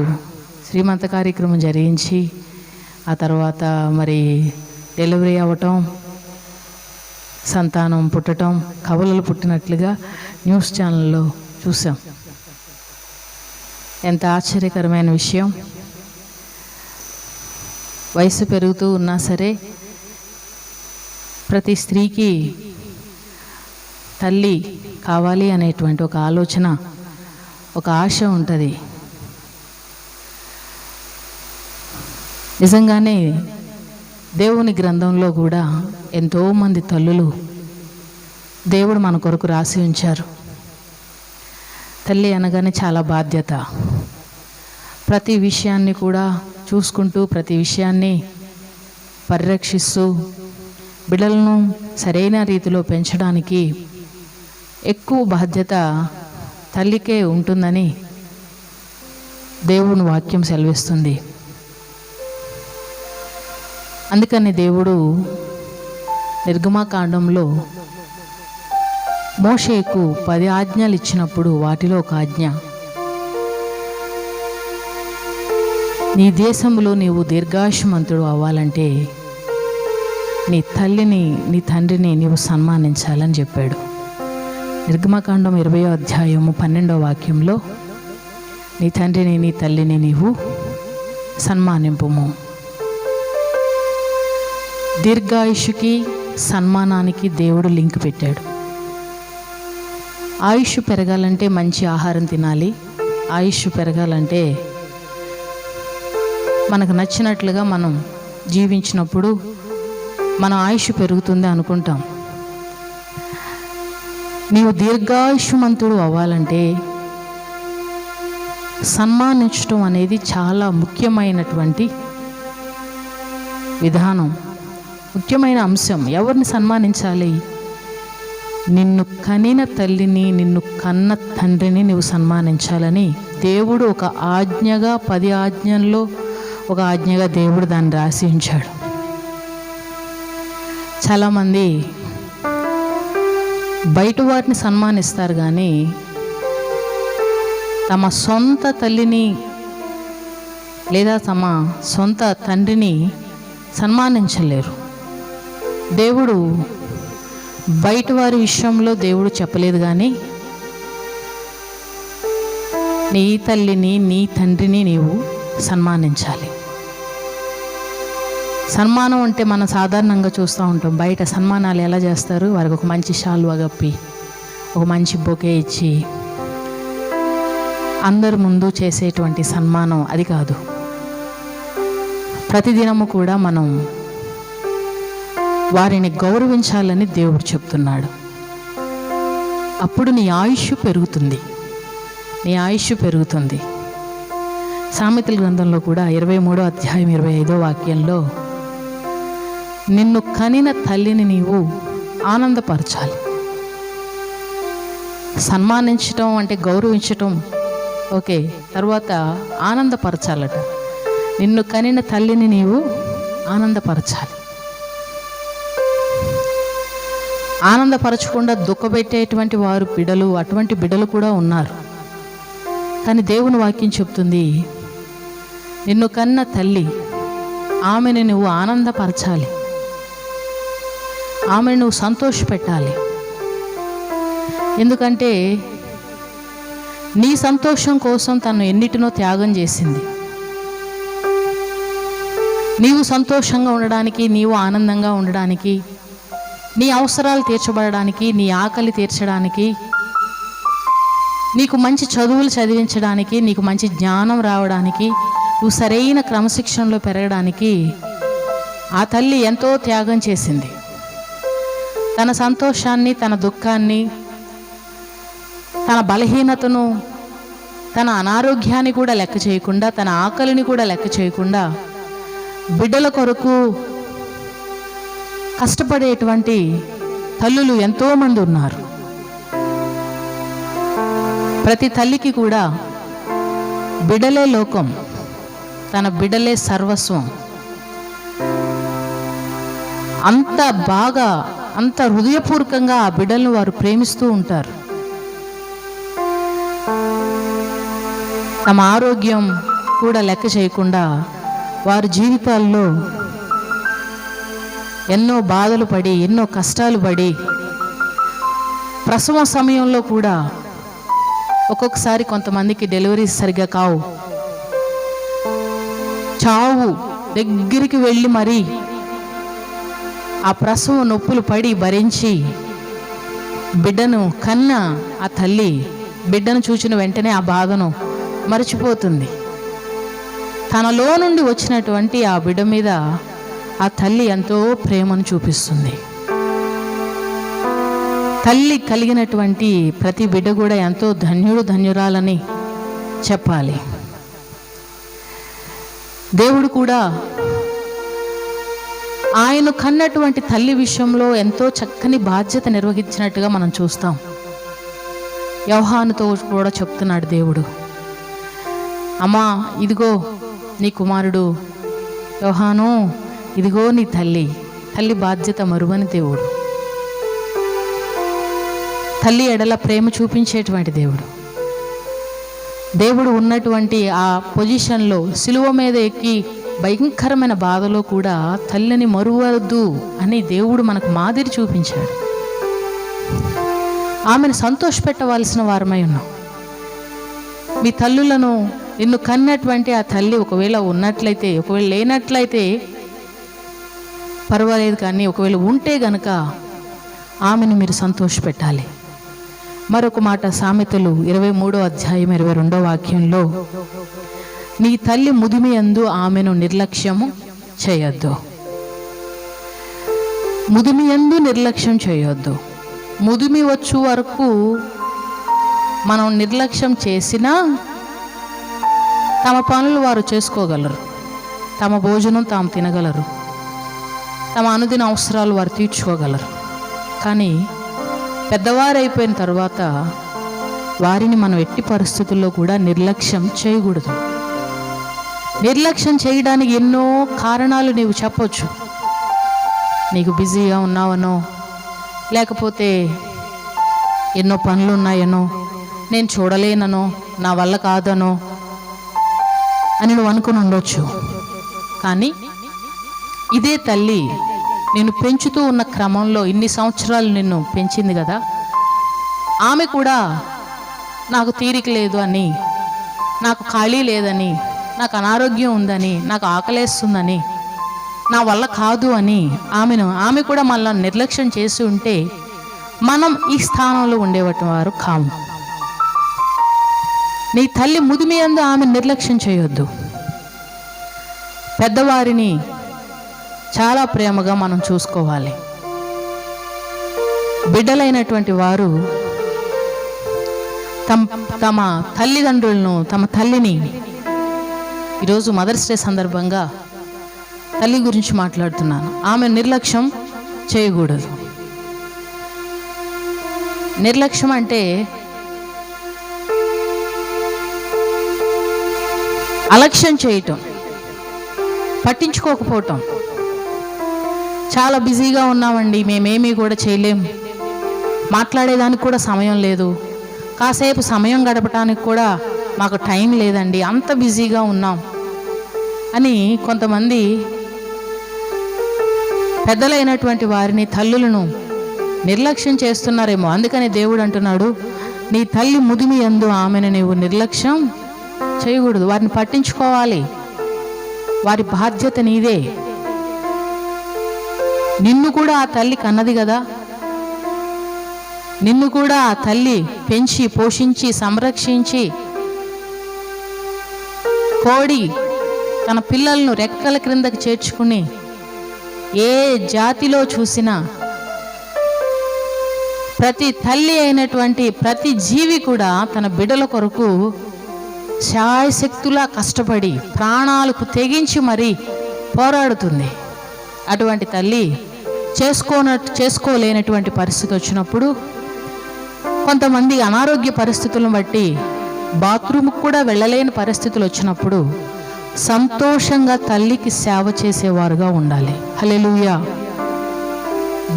శ్రీమంత కార్యక్రమం జరిగించి ఆ తర్వాత మరి డెలివరీ అవ్వటం, సంతానం పుట్టడం, కవలలు పుట్టినట్లుగా న్యూస్ ఛానల్లో చూసాం. ఎంత ఆశ్చర్యకరమైన విషయం. వయసు పెరుగుతూ ఉన్నా సరే ప్రతి స్త్రీకి తల్లి కావాలి అనేటువంటి ఒక ఆలోచన, ఒక ఆశ ఉంటుంది. నిజంగానే దేవుని గ్రంథంలో కూడా ఎంతోమంది తల్లులు దేవుడు మన కొరకు రాసి ఉంచారు. తల్లి అనగానే చాలా బాధ్యత. ప్రతి విషయాన్ని కూడా చూసుకుంటూ, ప్రతి విషయాన్ని పరిరక్షిస్తూ, బిడ్డలను సరైన రీతిలో పెంచడానికి ఎక్కువ బాధ్యత తల్లికే ఉంటుందని దేవుని వాక్యం సెలవిస్తుంది. అందుకని దేవుడు నిర్గమకాండంలో మోషేకు 10 ఆజ్ఞలు ఇచ్చినప్పుడు వాటిలో ఒక ఆజ్ఞ, నీ దేశంలో నీవు దీర్ఘాయుష్మంతుడు అవ్వాలంటే నీ తల్లిని, నీ తండ్రిని నీవు సన్మానించాలని చెప్పాడు. నిర్గమకాండం 20వ అధ్యాయము 12వ వాక్యంలో, నీ తండ్రిని నీ తల్లిని నీవు సన్మానింపుము. దీర్ఘాయుష్కి సన్మానానికి దేవుడు లింక్ పెట్టాడు. ఆయుష్ పెరగాలంటే మంచి ఆహారం తినాలి. ఆయుష్ పెరగాలంటే మనకు నచ్చినట్లుగా మనం జీవించినప్పుడు మన ఆయుష్ పెరుగుతుంది అనుకుంటాం. నీవు దీర్ఘాయుష్మంతుడు అవ్వాలంటే సన్మానించడం అనేది చాలా ముఖ్యమైనటువంటి విధానం, ముఖ్యమైన అంశం. ఎవరిని సన్మానించాలి? నిన్ను కనిన తల్లిని, నిన్ను కన్న తండ్రిని నువ్వు సన్మానించాలని దేవుడు ఒక ఆజ్ఞగా, 10 ఆజ్ఞల్లో ఒక ఆజ్ఞగా దేవుడు దాన్ని రాసి ఉంచాడు. చాలామంది బయట వాటిని సన్మానిస్తారు కానీ తమ సొంత తల్లిని లేదా తమ సొంత తండ్రిని సన్మానించలేరు. దేవుడు బయట వారి విషయంలో దేవుడు చెప్పలేదు కానీ నీ తల్లిని, నీ తండ్రిని నీవు సన్మానించాలి. సన్మానం అంటే మనం సాధారణంగా చూస్తూ ఉంటాం. బయట సన్మానాలు ఎలా చేస్తారు? వారికి ఒక మంచి శాలువా కప్పి, ఒక మంచి బొకే ఇచ్చి, అందరి ముందు చేసేటువంటి సన్మానం అది కాదు. ప్రతిదినము కూడా మనం వారిని గౌరవించాలని దేవుడు చెప్తున్నాడు. అప్పుడు నీ ఆయుష్ పెరుగుతుంది, నీ ఆయుష్ పెరుగుతుంది. సామెతల గ్రంథంలో కూడా 23వ అధ్యాయం 25వ వాక్యంలో, నిన్ను కనిన తల్లిని నీవు ఆనందపరచాలి. సన్మానించటం అంటే గౌరవించటం ఓకే, తర్వాత ఆనందపరచాలట. నిన్ను కనిన తల్లిని నీవు ఆనందపరచాలి. ఆనందపరచకుండా దుఃఖపెట్టేటువంటి వారు బిడ్డలు, అటువంటి బిడ్డలు కూడా ఉన్నారు. కానీ దేవుని వాక్యం చెప్తుంది, నిన్ను కన్న తల్లి, ఆమెను నువ్వు ఆనందపరచాలి, ఆమెను నువ్వు సంతోషపెట్టాలి. ఎందుకంటే నీ సంతోషం కోసం తను ఎన్నిటినో త్యాగం చేసింది. నీవు సంతోషంగా ఉండడానికి, నీవు ఆనందంగా ఉండడానికి, నీ అవసరాలు తీర్చబడడానికి, నీ ఆకలి తీర్చడానికి, నీకు మంచి చదువులు చదివించడానికి, నీకు మంచి జ్ఞానం రావడానికి, నువ్వు సరైన క్రమశిక్షణలో పెరగడానికి ఆ తల్లి ఎంతో త్యాగం చేసింది. తన సంతోషాన్ని, తన దుఃఖాన్ని, తన బలహీనతను, తన అనారోగ్యాన్ని కూడా లెక్క చేయకుండా, తన ఆకలిని కూడా లెక్క చేయకుండా బిడ్డల కొరకు కష్టపడేటువంటి తల్లులు ఎంతోమంది ఉన్నారు. ప్రతి తల్లికి కూడా బిడ్డలే లోకం, తన బిడ్డలే సర్వస్వం. అంత బాగా, అంత హృదయపూర్వకంగా ఆ బిడ్డలను వారు ప్రేమిస్తూ ఉంటారు. తమ ఆరోగ్యం కూడా లెక్క చేయకుండా వారి జీవితాల్లో ఎన్నో బాధలు పడి, ఎన్నో కష్టాలు పడి, ప్రసవ సమయంలో కూడా ఒక్కొక్కసారి కొంతమందికి డెలివరీస్ సరిగ్గా కావు, చావు దగ్గరికి వెళ్ళి మరి ఆ ప్రసవ నొప్పులు పడి భరించి బిడ్డను కన్న ఆ తల్లి బిడ్డను చూసిన వెంటనే ఆ బాధను మరచిపోతుంది. తనలో నుండి వచ్చినటువంటి ఆ బిడ్డ మీద ఆ తల్లి ఎంతో ప్రేమను చూపిస్తుంది. తల్లి కలిగినటువంటి ప్రతి బిడ్డ కూడా ఎంతో ధన్యుడు, ధన్యురాలని చెప్పాలి. దేవుడు కూడా ఆయన కన్నటువంటి తల్లి విషయంలో ఎంతో చక్కని బాధ్యత నిర్వహించినట్టుగా మనం చూస్తాం. యోహానుతో కూడా చెప్తున్నాడు దేవుడు, అమ్మా ఇదిగో నీ కుమారుడు, యోహాను ఇదిగో నీ తల్లి. తల్లి బాధ్యత మరువని దేవుడు, తల్లి ఎడల ప్రేమ చూపించేటువంటి దేవుడు. దేవుడు ఉన్నటువంటి ఆ పొజిషన్లో సిలువ మీద ఎక్కి భయంకరమైన బాధలో కూడా తల్లిని మరువద్దు అని దేవుడు మనకు మాదిరి చూపించాడు. ఆమెను సంతోషపెట్టవలసిన వారమై ఉన్నాం. మీ తల్లులను, నిన్ను కన్నటువంటి ఆ తల్లి ఒకవేళ ఉన్నట్లయితే, ఒకవేళ లేనట్లయితే పర్వాలేదు, కానీ ఒకవేళ ఉంటే గనక ఆమెను మీరు సంతోషపెట్టాలి. మరొక మాట సామెతలు 23వ అధ్యాయం 22వ వాక్యంలో, నీ తల్లి ముదిమి యందు ఆమెను నిర్లక్ష్యము చేయొద్దు. ముదిమి యందు నిర్లక్ష్యం చేయొద్దు. ముదిమి వచ్చు వరకు మనం నిర్లక్ష్యం చేసినా తమ పనులు వారు చేసుకోగలరు, తమ భోజనం తాము తినగలరు, తమ అనుదిన అవసరాలు వారు తీర్చుకోగలరు. కానీ పెద్దవారైపోయిన తర్వాత వారిని మనం ఎట్టి పరిస్థితుల్లో కూడా నిర్లక్ష్యం చేయకూడదు. నిర్లక్ష్యం చేయడానికి ఎన్నో కారణాలు నీవు చెప్పొచ్చు. నీకు బిజీగా ఉన్నావనో, లేకపోతే ఎన్నో పనులు ఉన్నాయనో, నేను చూడలేననో, నా వల్ల కాదనో అని నువ్వు అనుకుని ఉండొచ్చు. కానీ ఇదే తల్లి నిన్ను పెంచుతూ ఉన్న క్రమంలో ఇన్ని సంవత్సరాలు నిన్ను పెంచింది కదా, ఆమె కూడా నాకు తీరిక లేదు అని, నాకు ఖాళీ లేదని, నాకు అనారోగ్యం ఉందని, నాకు ఆకలేస్తుందని, నా వల్ల కాదు అని ఆమె కూడా మనల్ని నిర్లక్ష్యం చేసి ఉంటే మనం ఈ స్థానంలో ఉండేవాటి వారు కాము. నీ తల్లి ముదిమి యందు ఆమె నిర్లక్ష్యం చేయొద్దు. పెద్దవారిని చాలా ప్రేమగా మనం చూసుకోవాలి. బిడ్డలైనటువంటి వారు తమ తల్లిదండ్రులను, తమ తల్లిని, ఈరోజు మదర్స్ డే సందర్భంగా తల్లి గురించి మాట్లాడుతున్నాను, ఆమె నిర్లక్ష్యం చేయకూడదు. నిర్లక్ష్యం అంటే అలక్ష్యం చేయటం, పట్టించుకోకపోవటం. చాలా బిజీగా ఉన్నామండి, మేమేమీ కూడా చేయలేం, మాట్లాడేదానికి కూడా సమయం లేదు, కాసేపు సమయం గడపడానికి కూడా మాకు టైం లేదండి, అంత బిజీగా ఉన్నాం అని కొంతమంది పెద్దలైనటువంటి వారిని, తల్లులను నిర్లక్ష్యం చేస్తున్నారేమో. అందుకని దేవుడు అంటున్నాడు, నీ తల్లి ముదిమి యందు ఆమెను నీవు నిర్లక్ష్యం చేయకూడదు. వారిని పట్టించుకోవాలి, వారి బాధ్యత నీదే. నిన్ను కూడా ఆ తల్లి కన్నది కదా, నిన్ను కూడా ఆ తల్లి పెంచి పోషించి సంరక్షించి, కోడి తన పిల్లలను రెక్కల క్రిందకి చేర్చుకుని ఏ జాతిలో చూసినా ప్రతి తల్లి అయినటువంటి ప్రతి జీవి కూడా తన బిడ్డల కొరకు శాయశక్తులా కష్టపడి ప్రాణాలకు తెగించి మరి పోరాడుతుంది. అటువంటి తల్లి చేసుకోలేనటువంటి పరిస్థితి వచ్చినప్పుడు, కొంతమంది అనారోగ్య పరిస్థితులను బట్టి బాత్రూమ్కి కూడా వెళ్ళలేని పరిస్థితులు వచ్చినప్పుడు సంతోషంగా తల్లికి సేవ చేసేవారుగా ఉండాలి. హల్లెలూయా.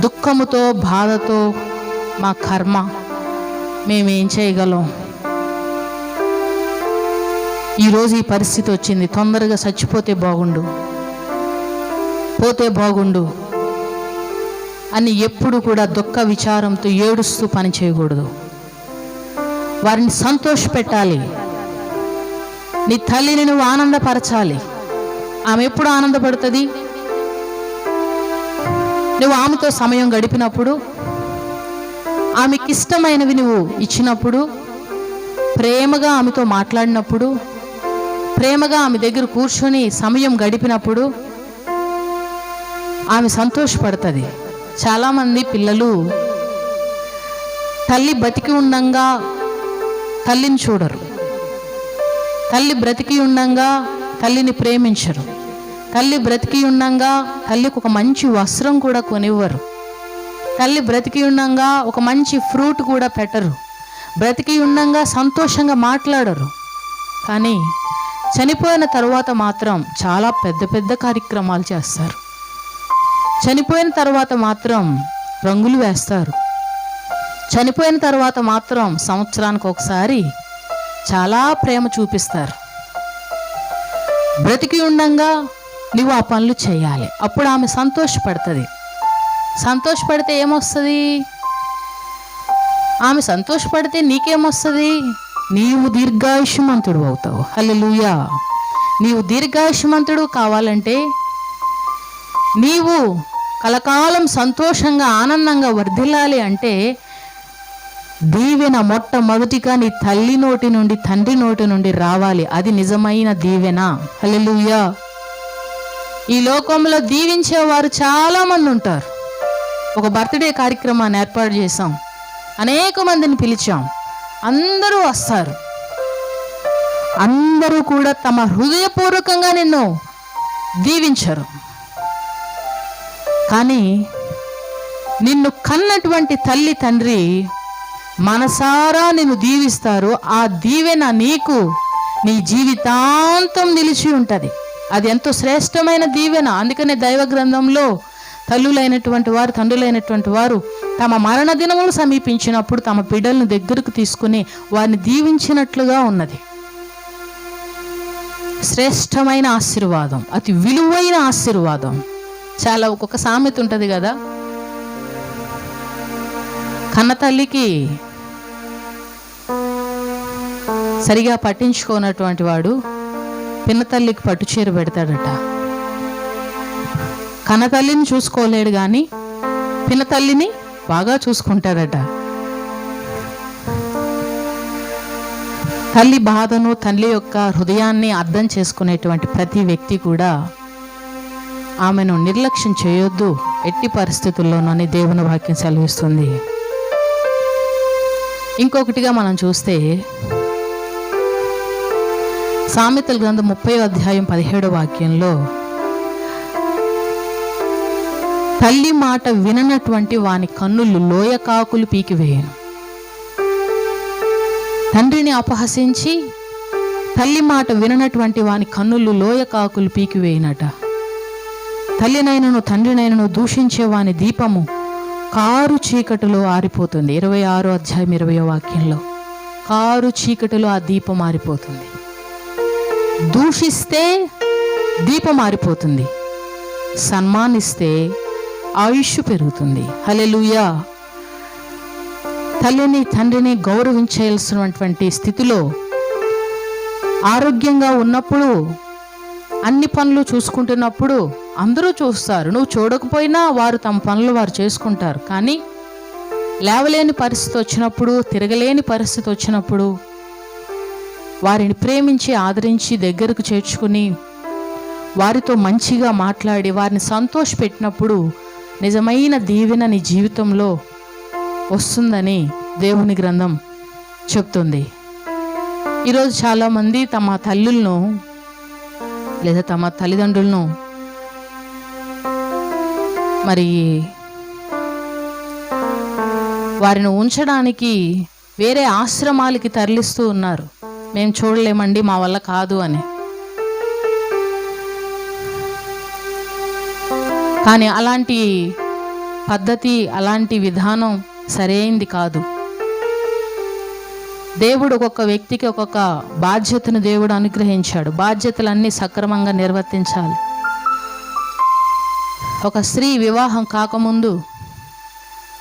దుఃఖముతో బాధతో మా కర్మ, మేమేం చేయగలం, ఈరోజు ఈ పరిస్థితి వచ్చింది, తొందరగా చచ్చిపోతే బాగుండు, పోతే బాగుండు అని ఎప్పుడు కూడా దుఃఖ విచారంతో ఏడుస్తూ పని చేయకూడదు. వారిని సంతోషపెట్టాలి. నీ తల్లిని నువ్వు ఆనందపరచాలి. ఆమె ఎప్పుడు ఆనందపడుతుంది? నువ్వు ఆమెతో సమయం గడిపినప్పుడు, ఆమెకి ఇష్టమైనవి నువ్వు ఇచ్చినప్పుడు, ప్రేమగా ఆమెతో మాట్లాడినప్పుడు, ప్రేమగా ఆమె దగ్గర కూర్చొని సమయం గడిపినప్పుడు ఆమె సంతోషపడుతుంది. చాలామంది పిల్లలు తల్లి బతికి ఉండంగా తల్లిని చూడరు, తల్లి బ్రతికి ఉండంగా తల్లిని ప్రేమించరు, తల్లి బ్రతికి ఉండంగా తల్లికి ఒక మంచి వస్త్రం కూడా కొనివ్వరు, తల్లి బ్రతికి ఉండంగా ఒక మంచి ఫ్రూట్ కూడా పెట్టరు, బ్రతికి ఉండంగా సంతోషంగా మాట్లాడరు. కానీ చనిపోయిన తర్వాత మాత్రం చాలా పెద్ద పెద్ద కార్యక్రమాలు చేస్తారు. చనిపోయిన తర్వాత మాత్రం రంగులు వేస్తారు. చనిపోయిన తర్వాత మాత్రం సంవత్సరానికి ఒకసారి చాలా ప్రేమ చూపిస్తారు. బ్రతికి ఉండంగా నువ్వు ఆ పనులు చేయాలి. అప్పుడు ఆమె సంతోషపడుతుంది. సంతోషపడితే ఏమొస్తుంది? ఆమె సంతోషపడితే నీకేమొస్తుంది? నీవు దీర్ఘాయుష్మంతుడు అవుతావు. హల్లెలూయా. నీవు దీర్ఘాయుష్మంతుడు కావాలంటే, నీవు కలకాలం సంతోషంగా ఆనందంగా వర్ధిల్లాలి అంటే, దీవెన మొట్టమొదటిగా నీ తల్లి నోటి నుండి తండ్రి నోటి నుండి రావాలి. అది నిజమైన దీవెన. హల్లెలూయా. ఈ లోకంలో దీవించేవారు చాలామంది ఉంటారు. ఒక బర్త్డే కార్యక్రమాన్ని ఏర్పాటు చేశాం, అనేక మందిని పిలిచాం, అందరూ వస్తారు. అందరూ కూడా తమ హృదయపూర్వకంగా నిన్ను దీవించరు. కానీ నిన్ను కన్నటువంటి తల్లి తండ్రి మనసారా నిన్ను దీవిస్తారు. ఆ దీవెన నీకు నీ జీవితాంతం నిలిచి ఉంటుంది. అది ఎంతో శ్రేష్టమైన దీవెన. అందుకనే దైవ గ్రంథంలో తల్లులైనటువంటి వారు, తండ్రులైనటువంటి వారు తమ మరణ దినములు సమీపించినప్పుడు తమ బిడ్డలను దగ్గరకు తీసుకుని వారిని దీవించినట్లుగా ఉన్నది. శ్రేష్టమైన ఆశీర్వాదం, అతి విలువైన ఆశీర్వాదం. చాలా ఒక్కొక్క సామెత ఉంటుంది కదా, కన్న తల్లికి సరిగా పట్టించుకోనటువంటి వాడు పిన్న తల్లికి పట్టుచీర పెడతాడట. కన్న తల్లిని చూసుకోలేడు కానీ పిన్న తల్లిని బాగా చూసుకుంటాడట. తల్లి బాధను, తల్లి యొక్క హృదయాన్ని అర్థం చేసుకునేటువంటి ప్రతి వ్యక్తి కూడా ఆమెను నిర్లక్ష్యం చేయొద్దు ఎట్టి పరిస్థితుల్లోనని దేవుని వాక్యం సెలవిస్తుంది. ఇంకొకటిగా మనం చూస్తే సామెతల గ్రంథం 30వ అధ్యాయం 17వ వాక్యంలో, తల్లి మాట విననటువంటి వాని కన్నులు లోయ కాకులు పీకివేయను. తండ్రిని అపహసించి తల్లి మాట విననటువంటి వాని కన్నులు లోయ కాకులు పీకివేయనట. తల్లినైనను తండ్రినైనను దూషించే వాని దీపము కారు చీకటిలో ఆరిపోతుంది. 26వ అధ్యాయం 20వ వాక్యంలో, కారు చీకటిలో ఆ దీపం ఆరిపోతుంది. దూషిస్తే దీపం ఆరిపోతుంది, సన్మానిస్తే ఆయుష్ పెరుగుతుంది. హల్లెలూయా. తల్లిని తండ్రిని గౌరవించాల్సినటువంటి స్థితిలో ఆరోగ్యంగా ఉన్నప్పుడు, అన్ని పనులు చూసుకుంటున్నప్పుడు అందరూ చూస్తారు. నువ్వు చూడకపోయినా వారు తమ పనులు వారు చేసుకుంటారు. కానీ లేవలేని పరిస్థితి వచ్చినప్పుడు, తిరగలేని పరిస్థితి వచ్చినప్పుడు వారిని ప్రేమించి ఆదరించి దగ్గరకు చేర్చుకుని వారితో మంచిగా మాట్లాడి వారిని సంతోషపెట్టినప్పుడు నిజమైన దీవెన నీ జీవితంలో వస్తుందని దేవుని గ్రంథం చెప్తుంది. ఈరోజు చాలామంది తమ తల్లులను లేదా తమ తల్లిదండ్రులను మరి వారిని ఉంచడానికి వేరే ఆశ్రమాలకి తరలిస్తూ ఉన్నారు. మేము చూడలేమండి, మా వల్ల కాదు అని. కానీ అలాంటి పద్ధతి, అలాంటి విధానం సరైంది కాదు. దేవుడు ఒక్కొక్క వ్యక్తికి ఒక్కొక్క బాధ్యతను దేవుడు అనుగ్రహించాడు. బాధ్యతలన్నీ సక్రమంగా నిర్వర్తించాలి. ఒక స్త్రీ వివాహం కాకముందు,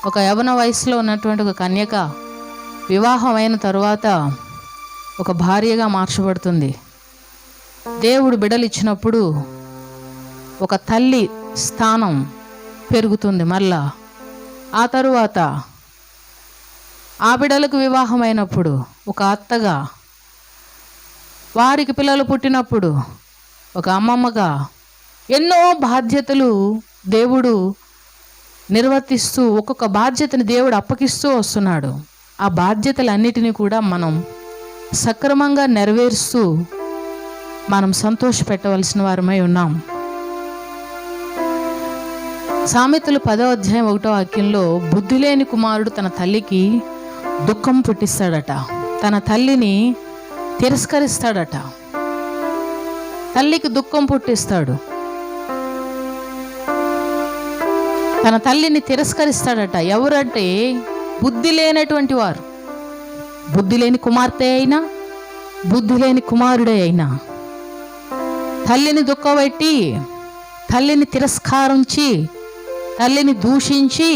ఒక యవ్వన వయసులో ఉన్నటువంటి ఒక కన్యక వివాహం అయిన తరువాత ఒక భార్యగా మార్చబడుతుంది. దేవుడు బిడ్డలు ఇచ్చినప్పుడు ఒక తల్లి స్థానం పెరుగుతుంది. మళ్ళా ఆ తరువాత ఆ బిడ్డలకు వివాహం అయినప్పుడు ఒక అత్తగా, వారికి పిల్లలు పుట్టినప్పుడు ఒక అమ్మమ్మగా ఎన్నో బాధ్యతలు దేవుడు నిర్వర్తిస్తూ, ఒక్కొక్క బాధ్యతని దేవుడు అప్పగిస్తూ వస్తున్నాడు. ఆ బాధ్యతలన్నిటినీ కూడా మనం సక్రమంగా నెరవేరుస్తూ మనం సంతోషపెట్టవలసిన వారమై ఉన్నాం. సామెతలు 10వ అధ్యాయం 1వ వాక్యంలో, బుద్ధి లేని కుమారుడు తన తల్లికి దుఃఖం పుట్టిస్తాడట, తన తల్లిని తిరస్కరిస్తాడట. తల్లికి దుఃఖం పుట్టిస్తాడు, తన తల్లిని తిరస్కరిస్తాడట. ఎవరంటే బుద్ధి లేనటువంటి వారు. బుద్ధి లేని కుమార్తె అయినా, బుద్ధి లేని కుమారుడే అయినా తల్లిని దుఃఖపెట్టి, తల్లిని తిరస్కరించి, తల్లిని దూషించి,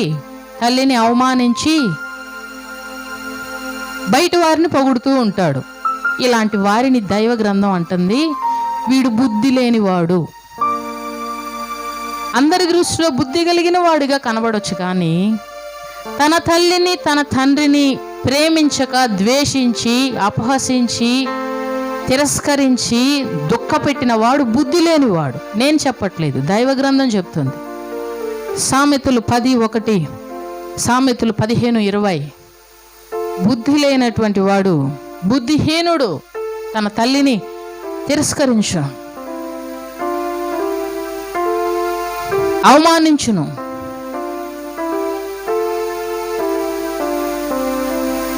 తల్లిని అవమానించి బయట వారిని పొగుడుతూ ఉంటాడు. ఇలాంటి వారిని దైవ గ్రంథం అంటుంది, వీడు బుద్ధి లేనివాడు. అందరి దృష్టిలో బుద్ధి కలిగిన వాడిగా కనబడొచ్చు, కానీ తన తల్లిని తన తండ్రిని ప్రేమించక, ద్వేషించి, అపహసించి, తిరస్కరించి దుఃఖపెట్టిన వాడు బుద్ధి లేనివాడు. నేను చెప్పట్లేదు, దైవ గ్రంథం చెప్తుంది. సామెతలు 10:1, సామెతలు 15:20. బుద్ధి లేనటువంటి వాడు, బుద్ధిహీనుడు తన తల్లిని తిరస్కరించు, అవమానించును.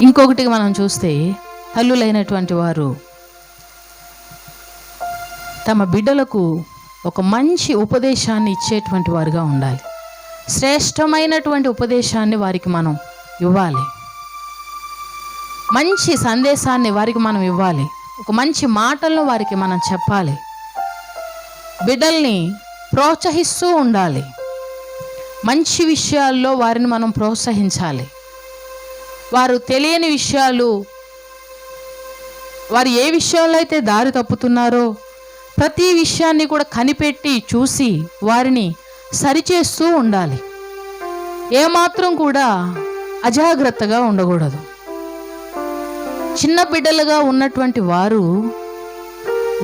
ఇంకొకటి మనం చూస్తే, తల్లులైనటువంటి వారు తమ బిడ్డలకు ఒక మంచి ఉపదేశాన్ని ఇచ్చేటువంటి వారుగా ఉండాలి. శ్రేష్టమైనటువంటి ఉపదేశాన్ని వారికి మనం ఇవ్వాలి. మంచి సందేశాన్ని వారికి మనం ఇవ్వాలి. ఒక మంచి మాటలను వారికి మనం చెప్పాలి. బిడ్డల్ని ప్రోత్సహిస్తూ ఉండాలి. మంచి విషయాల్లో వారిని మనం ప్రోత్సహించాలి. వారు తెలియని విషయాలు, వారు ఏ విషయాల్లో అయితే దారి తప్పుతున్నారో ప్రతి విషయాన్ని కూడా కనిపెట్టి చూసి వారిని సరిచేస్తూ ఉండాలి. ఏమాత్రం కూడా అజాగ్రత్తగా ఉండకూడదు. చిన్న బిడ్డలుగా ఉన్నటువంటి వారు,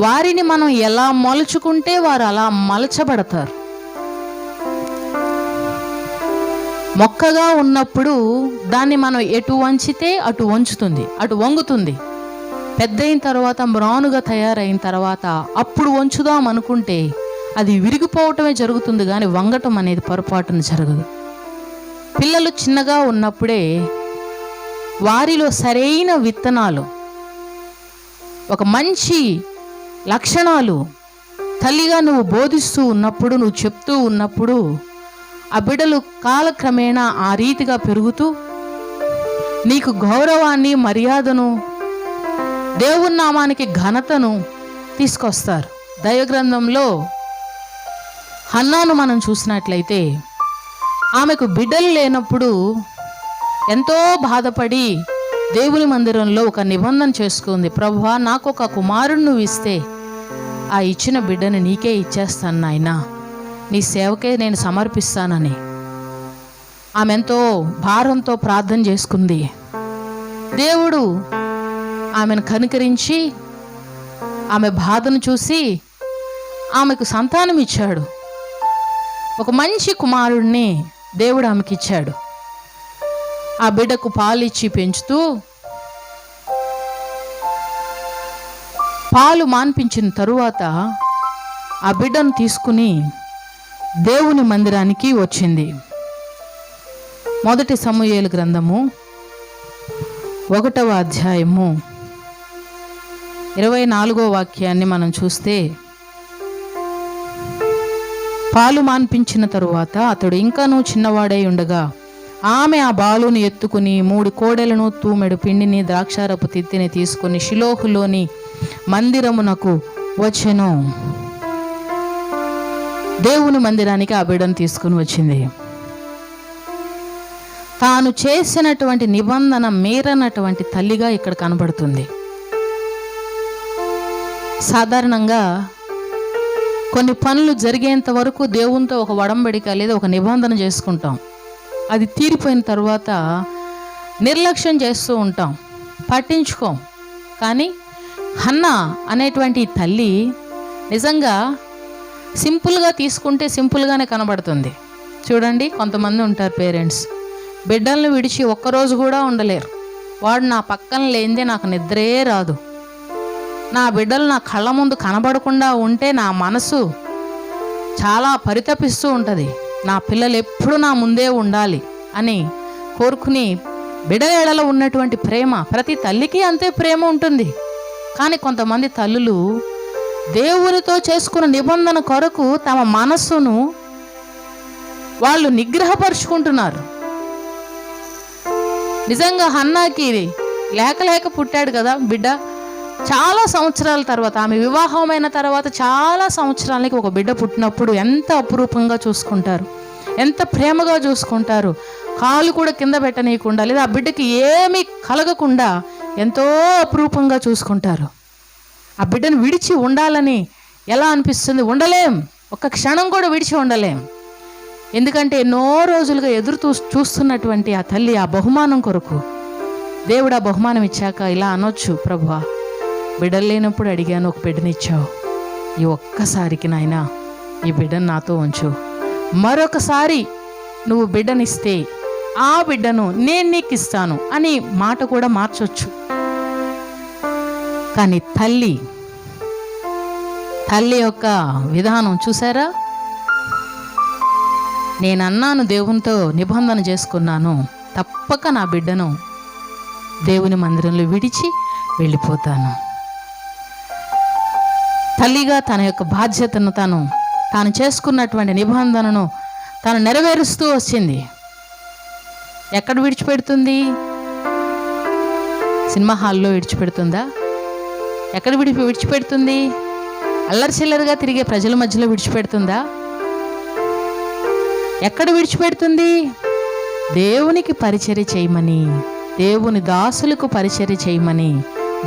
వారిని మనం ఎలా మలుచుకుంటే వారు అలా మలచబడతారు. మొక్కగా ఉన్నప్పుడు దాన్ని మనం ఎటు వంచితే అటు వంచుతుంది, అటు వంగుతుంది. పెద్ద అయిన తర్వాత, మ్రానుగా తయారైన తర్వాత అప్పుడు వంచుదాం అనుకుంటే అది విరిగిపోవటమే జరుగుతుంది, కానీ వంగటం అనేది పొరపాటున జరగదు. పిల్లలు చిన్నగా ఉన్నప్పుడే వారిలో సరైన విత్తనాలు, ఒక మంచి లక్షణాలు తల్లిగా నువ్వు బోధిస్తూ ఉన్నప్పుడు, నువ్వు చెప్తూ ఉన్నప్పుడు ఆ బిడ్డలు కాలక్రమేణా ఆ రీతిగా పెరుగుతూ నీకు గౌరవాన్ని, మర్యాదను, దేవుని నామానికి ఘనతను తీసుకొస్తారు. దైవగ్రంథంలో హన్నాను మనం చూసినట్లయితే, ఆమెకు బిడ్డలు లేనప్పుడు ఎంతో బాధపడి దేవుని మందిరంలో ఒక నిబంధన చేసుకుంది. ప్రభువా, నాకు ఒక కుమారుడు నువ్వు ఇస్తే ఆ ఇచ్చిన బిడ్డని నీకే ఇచ్చేస్తాను నాయనా, నీ సేవకే నేను సమర్పిస్తానని ఆమె ఎంతో భారంతో ప్రార్థన చేసుకుంది. దేవుడు ఆమెను కనికరించి ఆమె బాధను చూసి ఆమెకు సంతానం ఇచ్చాడు. ఒక మంచి కుమారుడిని దేవుడు ఆమెకి ఇచ్చాడు. ఆ బిడ్డకు పాలిచ్చి పెంచుతూ, పాలు మాన్పించిన తరువాత ఆ బిడ్డను తీసుకుని దేవుని మందిరానికి వచ్చింది. మొదటి సమూయేలు గ్రంథము 1వ అధ్యాయము 24వ వాక్యాన్ని మనం చూస్తే, పాలు మాన్పించిన తరువాత అతడు ఇంకానూ చిన్నవాడై ఉండగా ఆమె ఆ బాలుని ఎత్తుకుని 3 కోడెలను తూమెడు పిండిని ద్రాక్షారపు తిత్తిని తీసుకుని షిలోహులోని మందిరమునకు వచ్చెను. దేవుని మందిరానికి ఆ బిడ్డను తీసుకుని వచ్చింది. తాను చేసినటువంటి నిబంధన మీరనటువంటి తల్లిగా ఇక్కడ కనబడుతుంది. సాధారణంగా కొన్ని పనులు జరిగేంత వరకు దేవునితో ఒక ఒడంబడిక లేదా ఒక నిబంధన చేసుకుంటాం. అది తీరిపోయిన తర్వాత నిర్లక్ష్యం చేస్తూ ఉంటాం, పట్టించుకోం. కానీ హన్నా అనేటువంటి తల్లి నిజంగా సింపుల్గా తీసుకుంటే సింపుల్గానే కనబడుతుంది. చూడండి, కొంతమంది ఉంటారు పేరెంట్స్, బిడ్డలను విడిచి ఒక్కరోజు కూడా ఉండలేరు. వాడు నా పక్కన లేనిదే నాకు నిద్రే రాదు, నా బిడ్డలు నా కళ్ళ ముందు కనబడకుండా ఉంటే నా మనసు చాలా పరితపిస్తూ ఉంటుంది, నా పిల్లలు ఎప్పుడు నా ముందే ఉండాలి అని కోరుకుని బిడ్డల ఎడల ఉన్నటువంటి ప్రేమ, ప్రతి తల్లికి అంతే ప్రేమ ఉంటుంది. కానీ కొంతమంది తల్లులు దేవునితో చేసుకున్న నిబంధన కొరకు తమ మనస్సును వాళ్ళు నిగ్రహపరుచుకుంటున్నారు. నిజంగా హన్నాకి లేక పుట్టాడు కదా బిడ్డ. చాలా సంవత్సరాల తర్వాత, ఆమె వివాహమైన తర్వాత చాలా సంవత్సరాలకి ఒక బిడ్డ పుట్టినప్పుడు ఎంత అపురూపంగా చూసుకుంటారు, ఎంత ప్రేమగా చూసుకుంటారు. కాలు కూడా కింద పెట్టనీయకుండా, లేదా ఆ బిడ్డకి ఏమీ కలగకుండా ఎంతో అపురూపంగా చూసుకుంటారు. ఆ బిడ్డను విడిచి ఉండాలని ఎలా అనిపిస్తుంది? ఉండలేం, ఒక్క క్షణం కూడా విడిచి ఉండలేం. ఎందుకంటే ఎన్నో రోజులుగా ఎదురు చూస్తున్నటువంటి ఆ తల్లి ఆ బహుమానం కొరకు, దేవుడు ఆ బహుమానం ఇచ్చాక ఇలా అనొచ్చు, ప్రభువా బిడ్డలు లేనప్పుడు అడిగాను, ఒక బిడ్డనిచ్చావు, ఈ ఒక్కసారికి నాయనా ఈ బిడ్డను నాతో ఉంచు, మరొకసారి నువ్వు బిడ్డనిస్తే ఆ బిడ్డను నేను నీకు ఇస్తాను అని మాట కూడా మార్చొచ్చు. కానీ తల్లి యొక్క విధానం చూసారా? నేనన్నాను, దేవునితో నిబంధన చేసుకున్నాను, తప్పక నా బిడ్డను దేవుని మందిరంలో విడిచి వెళ్ళిపోతాను. తల్లిగా తన యొక్క బాధ్యతను తాను చేసుకున్నటువంటి నిబంధనను తాను నెరవేరుస్తూ వచ్చింది. ఎక్కడ విడిచిపెడుతుంది? సినిమా హాల్లో విడిచిపెడుతుందా? ఎక్కడ విడిచిపెడుతుంది? అల్లరి చిల్లరగా తిరిగే ప్రజల మధ్యలో విడిచిపెడుతుందా? ఎక్కడ విడిచిపెడుతుంది? దేవునికి పరిచర్య చేయమని, దేవుని దాసులకు పరిచర్య చేయమని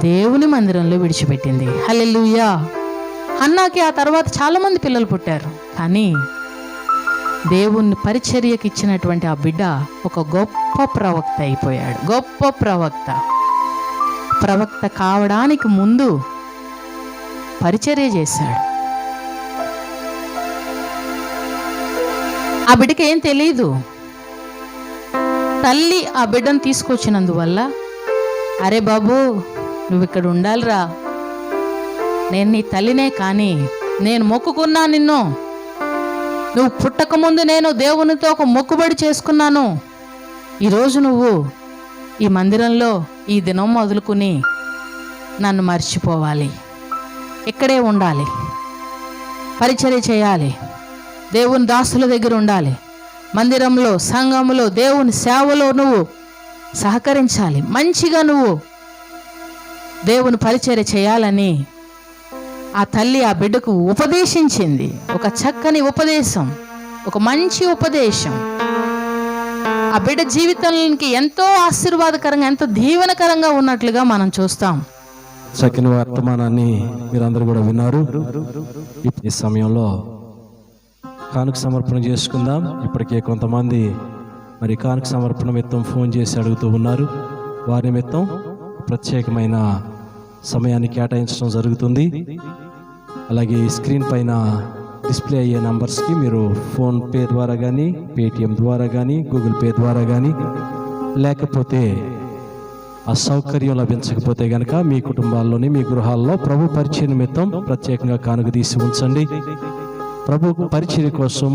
దేవుని మందిరంలో విడిచిపెట్టింది. హల్లెలూయా. హన్నాకి ఆ తర్వాత చాలామంది పిల్లలు పుట్టారు. కానీ దేవుని పరిచర్యకి ఇచ్చినటువంటి ఆ బిడ్డ ఒక గొప్ప ప్రవక్త అయిపోయాడు. గొప్ప ప్రవక్త కావడానికి ముందు పరిచర్య చేశాడు. ఆ బిడ్డకి ఏం తెలియదు. తల్లి ఆ బిడ్డను తీసుకొచ్చినందువల్ల, అరే బాబు నువ్వు ఇక్కడ ఉండాలిరా, నేను నీ తల్లినే, కానీ నేను మొక్కుకున్నా నిన్ను, నువ్వు పుట్టకముందు నేను దేవునితో ఒక మొక్కుబడి చేసుకున్నాను, ఈరోజు నువ్వు ఈ మందిరంలో ఈ దినం మొదలుకుని నన్ను మర్చిపోవాలి, ఇక్కడే ఉండాలి, పరిచర్య చేయాలి, దేవుని దాసుల దగ్గర ఉండాలి, మందిరంలో సంఘంలో దేవుని సేవలో నువ్వు సహకరించాలి, మంచిగా నువ్వు దేవుని పరిచర్య చేయాలని ఆ తల్లి ఆ బిడ్డకు ఉపదేశించింది. ఒక చక్కని ఉపదేశం, ఒక మంచి ఉపదేశం ఆ బిడ్డ జీవితానికి ఎంతో ఆశీర్వాదకరంగా, ఎంతో దీవెనకరంగా ఉన్నట్లుగా మనం చూస్తాం. చక్కని వర్తమానాన్ని మీరందరూ కూడా విన్నారు. ఈ సమయంలో కానుక సమర్పణ చేసుకుందాం. ఇప్పటికే కొంతమంది మరి కానుక సమర్పణ నిమిత్తం ఫోన్ చేసి అడుగుతూ ఉన్నారు. వారి నిమిత్తం ప్రత్యేకమైన సమయాన్ని కేటాయించడం జరుగుతుంది. అలాగే స్క్రీన్ పైన డిస్ప్లే అయ్యే నంబర్స్కి మీరు ఫోన్పే ద్వారా కానీ, పేటిఎం ద్వారా కానీ, గూగుల్ పే ద్వారా కానీ, లేకపోతే ఆ సౌకర్యం లభించకపోతే కనుక మీ కుటుంబాల్లోని, మీ గృహాల్లో ప్రభు పరిచయ నిమిత్తం ప్రత్యేకంగా కానుక తీసి ఉంచండి. ప్రభు పరిచర్య కోసం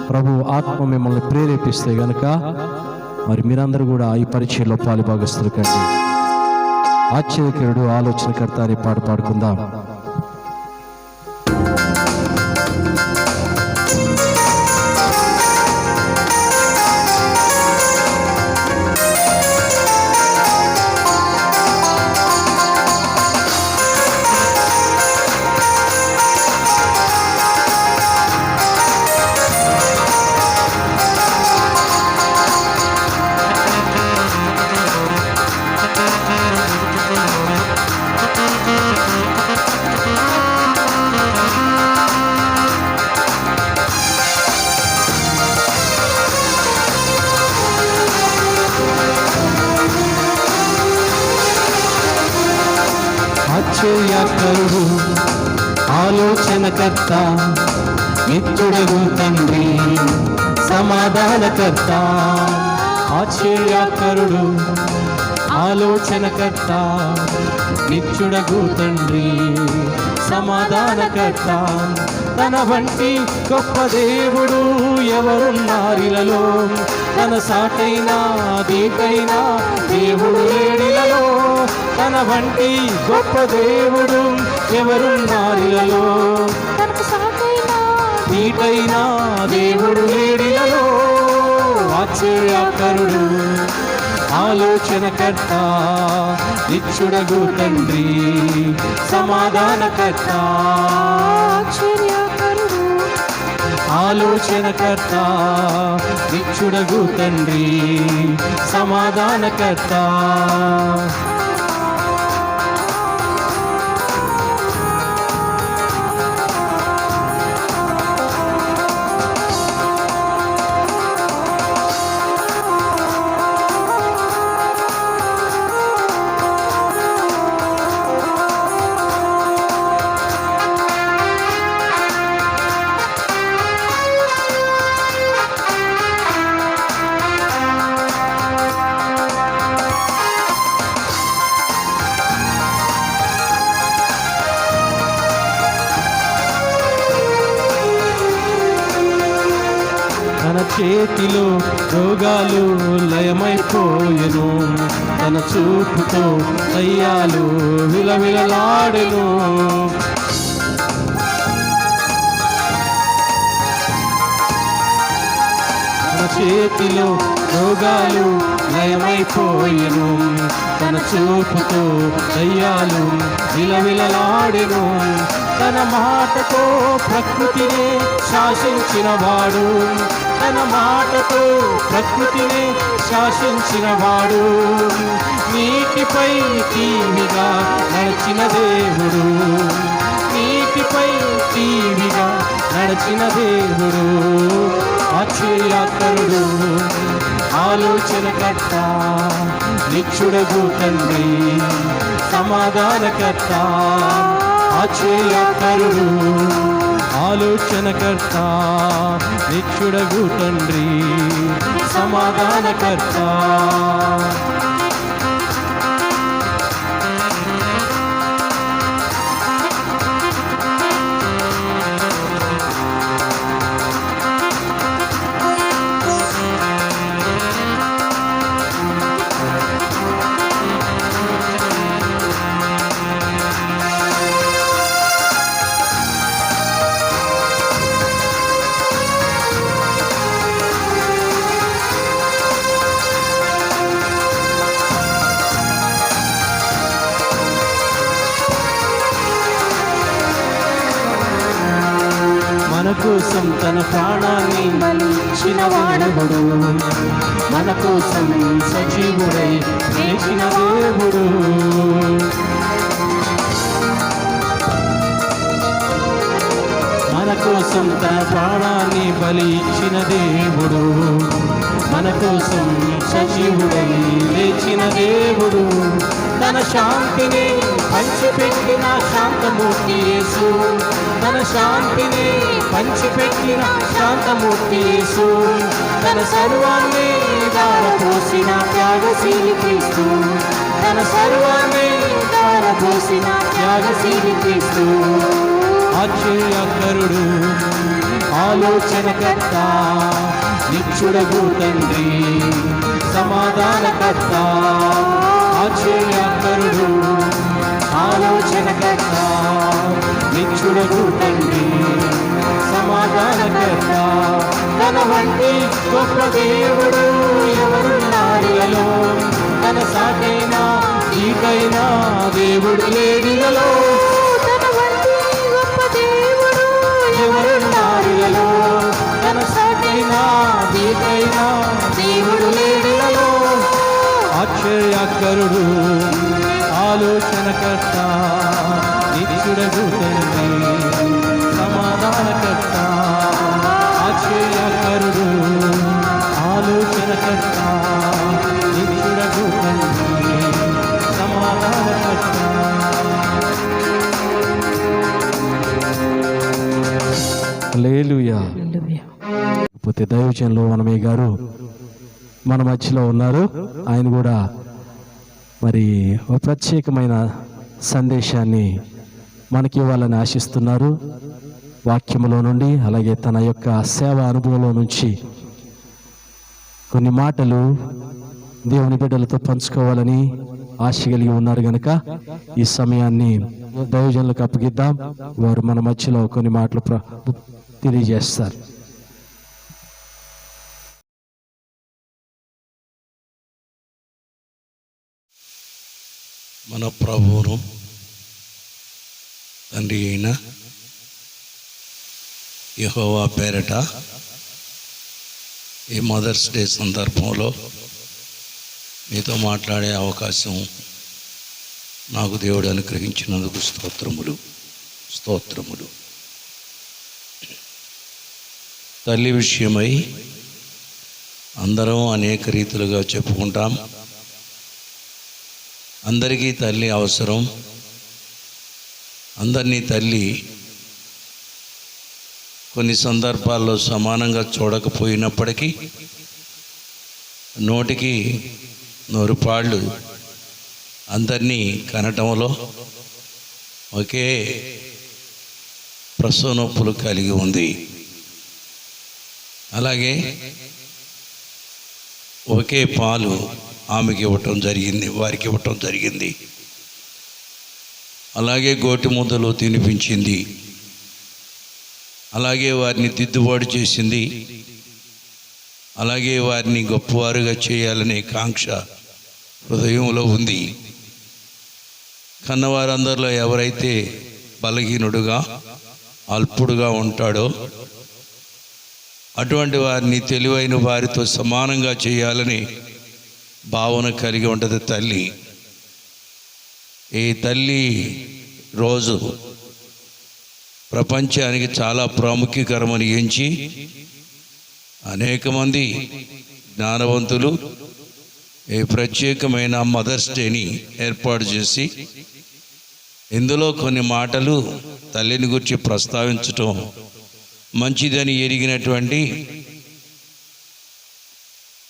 ప్రభు ఆత్మ మిమ్మల్ని ప్రేరేపిస్తే గనక మరి మీరందరూ కూడా ఈ పరిచర్యలో పాలుభాగస్తులు కండి. ఆశ్చర్యకరుడు ఆలోచనకర్త అనే పాట పాడుకుందాం. ఆశ్చర్యకరుడు ఆలోచనకర్త నిత్యుడగు తండ్రి సమాధానకర్త. ఆశ్చర్యకరుడు ఆలోచనకర్త నిత్యుడగు తండ్రి సమాధానకర్త. తన వంటి గొప్ప దేవుడు ఎవరున్నారిలలో, తన సాటైనా దీటైనా దేవుడు లేడిలలో. తన వంటి గొప్ప దేవుడు ఎవరున్నారిలలో, దీటైనా దేవుడు లేడిలలో. ఆశ్చర్యకరుడు ఆలోచనకర్త నిత్యుడగు తండ్రి సమాధానకర్త. ఆలోచనకర్త నిత్యుడగు తండ్రి సమాధానకర్త. తన చేతిలో రోగాలు లయమైపోయెను, తన చూపుతో దయ్యాలు విలవిలలాడెను. తన చేతిలో రోగాలు లయమైపోయెను, తన చూపుతో దయ్యాలు విలవిలలాడెను. తన మాటతో ప్రకృతిని శాసించినవాడు, తన మాటతో ప్రకృతిని శాసించినవాడు. నీటిపై తీవిగా నడిచిన దేవుడు, నీటిపై తీవిగా నడిచిన దేవుడు. ఆశ్చర్యకరుడు ఆలోచనకర్త నిత్యుడగు తండ్రి సమాధానకర్త. ఆశ్చర్యకరుడు ఆలోచనకర్త నిత్యుడగు తండ్రి సమాధానకర్త. మన కోసం తన ప్రాణాన్ని బలిచ్చిన వాడవుడు, మన కోసం సజీవుడై లేచిన దేవుడు. మన కోసం తన ప్రాణాన్ని బలి ఇచ్చిన దేవుడు, మన కోసం సజీవుడై లేచిన దేవుడు. తన శాంతిని పంచిపెట్టిన శాంతమూర్తి యేసు, తన శాంతిని పంచిపెట్టిన శాంతమూర్తి యేసు. తన సర్వాన్ని దారపోసిన త్యాగశీలి క్రీస్తు, తన సర్వాన్ని దారపోసిన త్యాగశీలి క్రీస్తు. ఆశ్చర్యకరుడు ఆలోచనకర్త, నిత్యుడగు తండ్రి, సమాధానకర్త, ఆశ్చర్యకరుడు, ఆలోచనకర్త, నిత్యుడగు తండ్రి, సమాధానకర్త. తన వంటి గొప్ప దేవుడు ఎవరున్నారిలో, తన సాటైనా నీకైనా దేవుడు లేడిలలో. తన వంటి గొప్ప దేవుడు ఎవరున్నారిలో, తన సాటైనా నీకైనా దేవుడు లేడిలలో. ఆశ్చర్యకరుడు, ఆలోచనకర్త, నిత్యుడగు తండ్రి, సమాధానకర్త, ఆశ్చర్యకరుడు, ఆలోచనకర్త, నిత్యుడగు తండ్రి, సమాధానకర్త. హల్లెలూయా. పోతే దైవజనులు వనమయ్య గారు మన మధ్యలో ఉన్నారు. ఆయన కూడా మరి ఒక ప్రత్యేకమైన సందేశాన్ని మనకి ఇవ్వాలని ఆశిస్తున్నారు. వాక్యములో నుండి, అలాగే తన యొక్క సేవా అనుభవంలో నుంచి కొన్ని మాటలు దేవుని బిడ్డలతో పంచుకోవాలని ఆశ కలిగి ఉన్నారు గనక ఈ సమయాన్ని దైవజనులకు అప్పగిద్దాం. వారు మన మధ్యలో కొన్ని మాటలు తెలియజేస్తారు. మన ప్రభువును తండ్రి అయిన యెహోవా పేరట ఈ మదర్స్ డే సందర్భంలో మీతో మాట్లాడే అవకాశం నాకు దేవుడు అనుగ్రహించినందుకు స్తోత్రములు. తల్లి విషయమై అందరం అనేక రీతులుగా చెప్పుకుంటాం. అందరికీ తల్లి అవసరం. అందరినీ తల్లి కొన్ని సందర్భాల్లో సమానంగా చూడకపోయినప్పటికీ నోటికి నోరుపాళ్ళు అందరినీ కనటంలో ఒకే ప్రసవ నొప్పులు కలిగి ఉంది. అలాగే ఒకే పాలు ఆమెకి వారికి ఇవ్వటం జరిగింది. అలాగే గోటి ముద్దలు తినిపించింది. అలాగే వారిని దిద్దుబాటు చేసింది. అలాగే వారిని గొప్పవారుగా చేయాలనే కాంక్ష హృదయంలో ఉంది. కన్నవారందరిలో ఎవరైతే బలహీనుడుగా అల్పుడుగా ఉంటాడో అటువంటి వారిని తెలివైన వారితో సమానంగా చేయాలని భావన కలిగి ఉంటుంది తల్లి. ఈ తల్లి రోజు ప్రపంచానికి చాలా ప్రాముఖ్యకరమని ఎంచి అనేక మంది జ్ఞానవంతులు ఈ ప్రత్యేకమైన మదర్స్ డేని ఏర్పాటు చేసి ఇందులో కొన్ని మాటలు తల్లిని గురించి ప్రస్తావించటం మంచిదని ఎరిగినటువంటి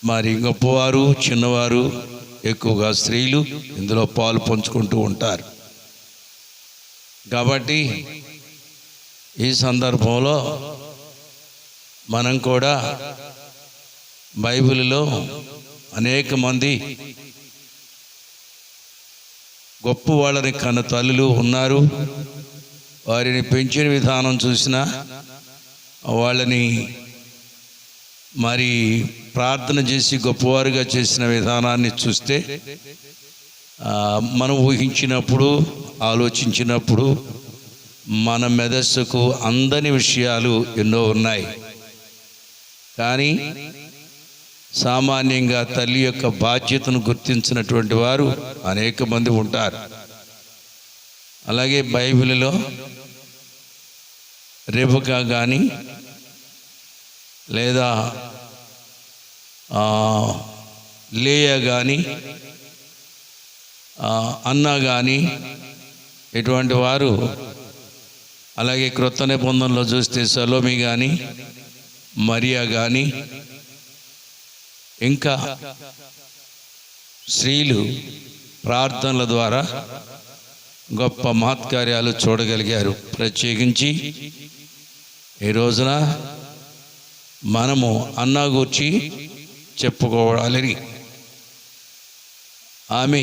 మరి గొప్పవారు, చిన్నవారు, ఎక్కువగా స్త్రీలు ఇందులో పాలు పంచుకుంటూ ఉంటారు. కాబట్టి ఈ సందర్భంలో మనం కూడా బైబిల్లో అనేక మంది గొప్ప వాళ్ళని కన్న తల్లులు ఉన్నారు. వారిని పెంచిన విధానం చూసినా, వాళ్ళని మరి ప్రార్థన చేసి గొప్పవారుగా చేసిన విధానాన్ని చూస్తే మనం ఊహించినప్పుడు, ఆలోచించినప్పుడు మన మెదస్సుకు అందని విషయాలు ఎన్నో ఉన్నాయి. కానీ సామాన్యంగా తల్లి యొక్క బాధ్యతను గుర్తించినటువంటి వారు అనేక మంది ఉంటారు. అలాగే బైబిల్లో రెబెకా కానీ లేదా లేయా కానీ అన్నా కానీ ఇటువంటి వారు, అలాగే క్రొత్త నిబంధనలో చూస్తే సలోమి కానీ మరియా కానీ ఇంకా స్త్రీలు ప్రార్థనల ద్వారా గొప్ప మహత్కార్యాలు చూడగలిగారు. ప్రత్యేకించి ఈ రోజున మనము అన్నా గూర్చి చెప్పుకోవాలి. ఆమె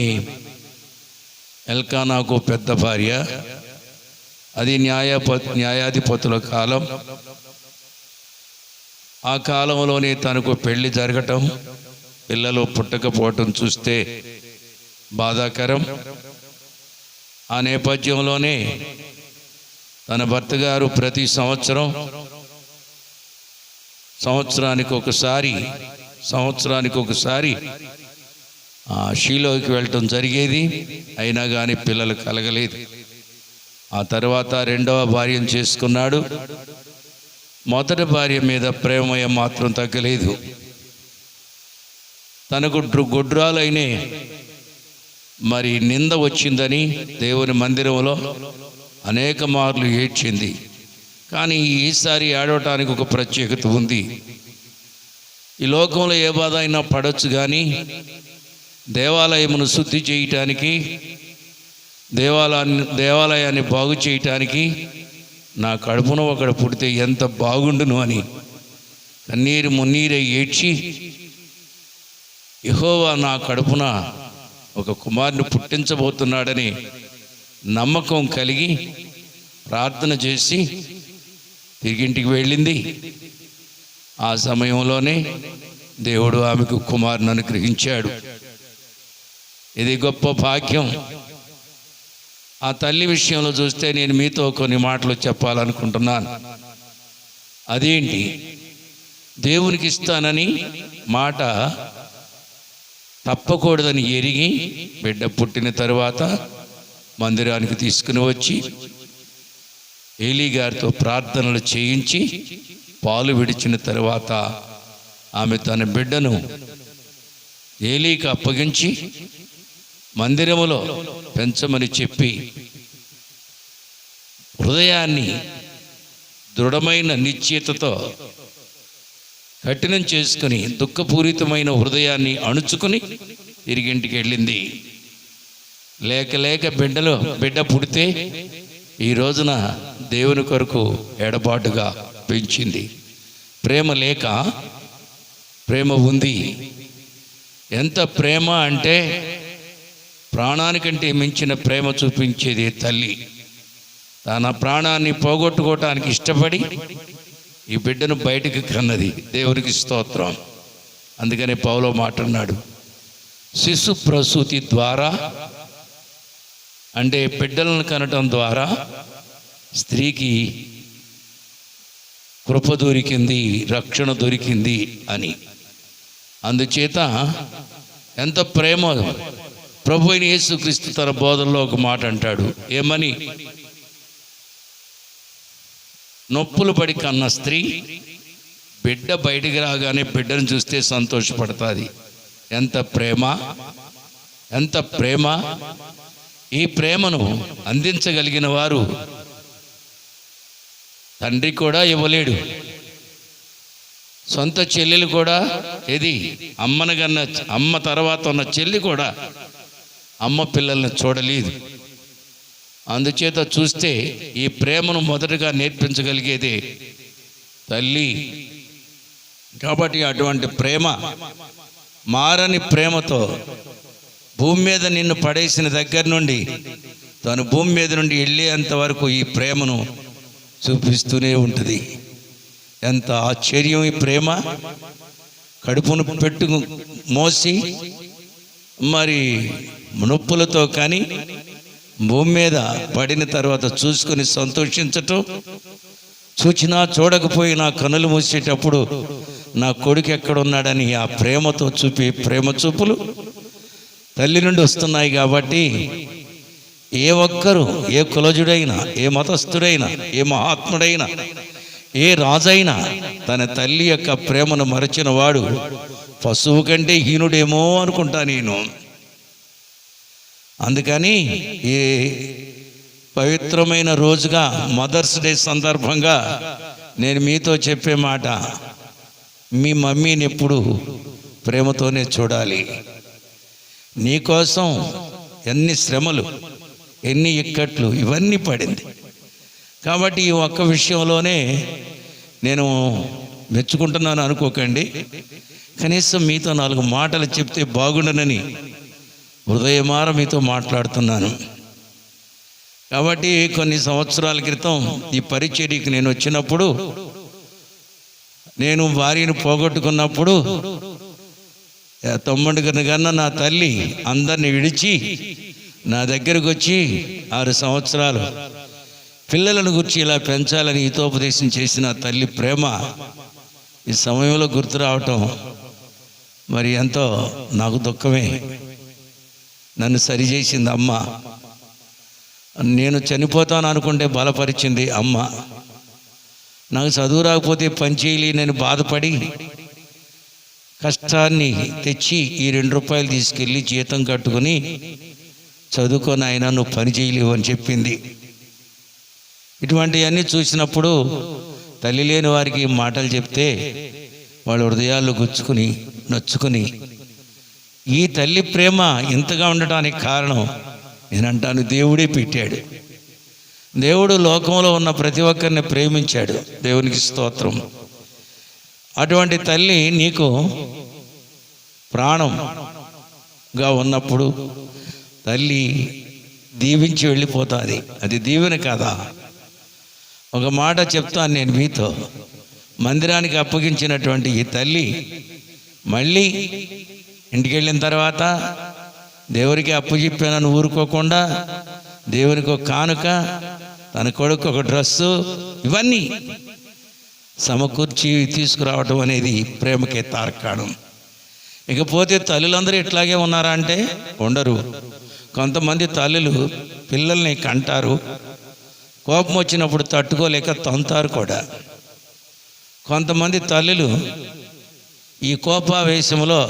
ఎల్కానాకు పెద్ద భార్య. అది న్యాయాధిపతుల కాలం. ఆ కాలంలోనే తనకు పెళ్లి జరగటం, పిల్లలు పుట్టకపోవటం చూస్తే బాధాకరం. ఆ నేపథ్యంలోనే తన భర్త గారు ప్రతి సంవత్సరానికి ఒకసారి షీలోకి వెళ్ళటం జరిగేది. అయినా కానీ పిల్లలు కలగలేదు. ఆ తర్వాత రెండవ భార్యను చేసుకున్నాడు. మొదటి భార్య మీద ప్రేమయం మాత్రం తగ్గలేదు. తనకు గొడ్రాలైనే మరి నింద వచ్చిందని దేవుని మందిరంలో అనేక మార్లు ఏడ్చింది. కానీ ఈసారి ఏడవటానికి ఒక ప్రత్యేకత ఉంది. ఈ లోకంలో ఏ బాధ అయినా పడవచ్చు, కానీ దేవాలయమును శుద్ధి చేయటానికి, దేవాలయాన్ని బాగు చేయటానికి నా కడుపున ఒకడు పుడితే ఎంత బాగుండును అని కన్నీరు మున్నీరై ఏడ్చి, యెహోవా నా కడుపున ఒక కుమారుని పుట్టించబోతున్నాడని నమ్మకం కలిగి ప్రార్థన చేసి తిరిగింటికి వెళ్ళింది. ఆ సమయంలోనే దేవుడు ఆమెకు కుమారుని అనుగ్రహించాడు. ఇది గొప్ప భాగ్యం. ఆ తల్లి విషయంలో చూస్తే నేను మీతో కొన్ని మాటలు చెప్పాలనుకుంటున్నాను. అదేంటి, దేవునికి ఇస్తానని మాట తప్పకూడదని ఎరిగి బిడ్డ పుట్టిన తరువాత మందిరానికి తీసుకుని వచ్చి ఏలీ గారితో ప్రార్థనలు చేయించి పాలు విడిచిన తరువాత ఆమె తన బిడ్డను ఏలీకి అప్పగించి మందిరములో పెంచమని చెప్పి హృదయాన్ని దృఢమైన నిశ్చయతతో కఠినం చేసుకుని దుఃఖపూరితమైన హృదయాన్ని అణుచుకుని తిరిగింటికి వెళ్ళింది. లేక బిడ్డ పుడితే ఈ రోజున దేవుని కొరకు ఎడబాటుగా పెంచింది. ప్రేమ లేక ప్రేమ ఉంది. ఎంత ప్రేమ అంటే ప్రాణానికంటే మించిన ప్రేమ చూపించేది తల్లి. తన ప్రాణాన్ని పోగొట్టుకోవటానికి ఇష్టపడి ఈ బిడ్డను బయటికి కన్నది. దేవునికి స్తోత్రం. అందుకనే పౌలు మాట్లాడినాడు, శిశు ప్రసూతి ద్వారా అంటే బిడ్డలను కనటం ద్వారా స్త్రీకి కృప దొరికింది, రక్షణ దొరికింది అని. అందుచేత ఎంత ప్రేమ. ప్రభు అయిన యేసుక్రీస్తు తన బోధనలో ఒక మాట అంటాడు. ఏమని? నొప్పులు పడి కన్న స్త్రీ బిడ్డ బయటికి రాగానే బిడ్డను చూస్తే సంతోషపడుతుంది. ఎంత ప్రేమ, ఎంత ప్రేమ. ఈ ప్రేమను అందించగలిగిన వారు తండ్రి కూడా ఇవ్వలేడు. సొంత చెల్లెలు కూడా, అమ్మ తర్వాత ఉన్న చెల్లి కూడా అమ్మ పిల్లల్ని చూడలేదు. అందుచేత చూస్తే ఈ ప్రేమను మొదటగా నేర్పించగలిగేదే తల్లి. కాబట్టి అటువంటి ప్రేమ, మారని ప్రేమతో భూమి మీద నిన్ను పడేసిన దగ్గర నుండి తను భూమి మీద నుండి వెళ్ళేంత వరకు ఈ ప్రేమను చూపిస్తూనే ఉంటుంది. ఎంత ఆశ్చర్యం ఈ ప్రేమ. కడుపును మోసి మరి నొప్పులతో కానీ భూమి మీద పడిన తర్వాత చూసుకొని సంతోషించటం, చూచినా చూడకపోయినా కనులు మూసేటప్పుడు నా కొడుకు ఎక్కడున్నాడని ఆ ప్రేమతో చూపే ప్రేమ చూపులు తల్లి నుండి వస్తున్నాయి. కాబట్టి ఏ ఒక్కరు, ఏ కులజుడైనా, ఏ మతస్థుడైనా, ఏ మహాత్ముడైనా, ఏ రాజైనా తన తల్లి యొక్క ప్రేమను మరచిన వాడు పశువు కంటే హీనుడేమో అనుకుంటా నేను. అందుకని ఈ పవిత్రమైన రోజుగా మదర్స్ డే సందర్భంగా నేను మీతో చెప్పే మాట, మీ మమ్మీని ఎప్పుడు ప్రేమతోనే చూడాలి. నీకోసం ఎన్ని శ్రమలు, ఎన్ని ఇక్కట్లు, ఇవన్నీ పడింది. కాబట్టి ఈ ఒక్క విషయంలోనే నేను మెచ్చుకుంటున్నాను అనుకోకండి, కనీసం మీతో 4 మాటలు చెప్తే బాగుండనని హృదయమార మీతో మాట్లాడుతున్నాను. కాబట్టి కొన్ని సంవత్సరాల క్రితం ఈ పరిచర్యకి నేను వచ్చినప్పుడు, నేను భార్యను పోగొట్టుకున్నప్పుడు 90 కన్నా నా తల్లి అందరిని విడిచి నా దగ్గరకు వచ్చి 6 సంవత్సరాలు పిల్లలను గురించి ఇలా పెంచాలని హితోపదేశం చేసిన తల్లి ప్రేమ ఈ సమయంలో గుర్తు రావటం మరి ఎంతో నాకు దుఃఖమే. నన్ను సరిచేసింది అమ్మ. నేను చనిపోతాను అనుకుంటే బలపరిచింది అమ్మ. నాకు చదువు రాకపోతే పని చేయలే నేను బాధపడి కష్టాన్ని తెచ్చి ఈ 2 రూపాయలు తీసుకెళ్ళి జీతం కట్టుకుని చదువుకొని అయినా నువ్వు పని చేయలేవు అని చెప్పింది. ఇటువంటివన్నీ చూసినప్పుడు తల్లి లేని వారికి మాటలు చెప్తే వాళ్ళ హృదయాల్లో గుచ్చుకుని నొచ్చుకుని, ఈ తల్లి ప్రేమ ఇంతగా ఉండటానికి కారణం నేనంటాను దేవుడే పెట్టాడు. దేవుడు లోకంలో ఉన్న ప్రతి ఒక్కరిని ప్రేమించాడు. దేవునికి స్తోత్రం. అటువంటి తల్లి నీకు ప్రాణంగా ఉన్నప్పుడు తల్లి దీవించి వెళ్ళిపోతుంది. అది దీవెన కదా. ఒక మాట చెప్తాను నేను మీతో. మందిరానికి అప్పగించినటువంటి ఈ తల్లి మళ్ళీ ఇంటికి వెళ్ళిన తర్వాత దేవుడికి అప్పు చెప్పానని ఊరుకోకుండా దేవునికి ఒక కానుక, తన కొడుకు ఒక డ్రెస్సు, ఇవన్నీ సమకూర్చి తీసుకురావటం అనేది ప్రేమకే తార్కాణం. ఇకపోతే తల్లులందరూ ఇట్లాగే ఉన్నారా అంటే ఉండరు. కొంతమంది తల్లులు పిల్లల్ని కంటారు, కోపం వచ్చినప్పుడు తట్టుకోలేక తంతారు కూడా. కొంతమంది తల్లులు ఈ కోపావేశంలో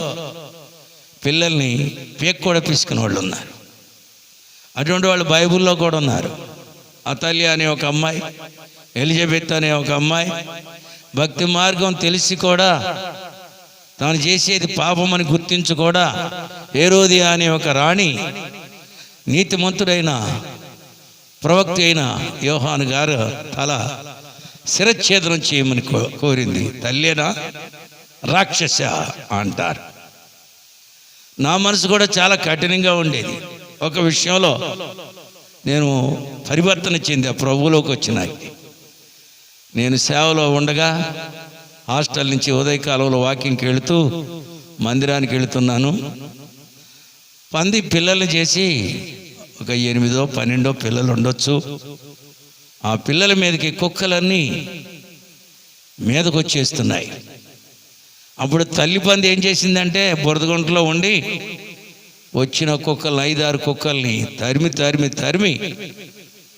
పిల్లల్ని పేక్ కూడా పిసుకునే వాళ్ళు ఉన్నారు. అటువంటి వాళ్ళు బైబిల్లో కూడా ఉన్నారు. అతల్య అనే ఒక అమ్మాయి, ఎలిజబెత్ అనే ఒక అమ్మాయి భక్తి మార్గం తెలిసి కూడా తాను చేసేది పాపమని గుర్తించి కూడా హేరోదియా అనే ఒక రాణి నీతిమంతుడైన ప్రవక్త అయిన యోహాను గారు తల శిరచ్ఛేదనం చేయమని కోరింది. తల్లేనా రాక్షస అంటారు. నా మనసు కూడా చాలా కఠినంగా ఉండేది. ఒక విషయంలో నేను పరివర్తన చెంది ప్రభువులోకి వచ్చినాయి. నేను సేవలో ఉండగా హాస్టల్ నుంచి ఉదయకాలంలో వాకింగ్కి వెళుతూ మందిరానికి వెళుతున్నాను. పంది పిల్లలు చేసి ఒక 8-12 పిల్లలు ఉండొచ్చు. ఆ పిల్లల మీదకి కుక్కలన్నీ మీదకు వచ్చేస్తున్నాయి. అప్పుడు తల్లి పంది ఏం చేసిందంటే బురదగుంటలో ఉండి వచ్చిన కుక్కల్ని 5-6 కుక్కల్ని తరిమి తరిమి తరిమి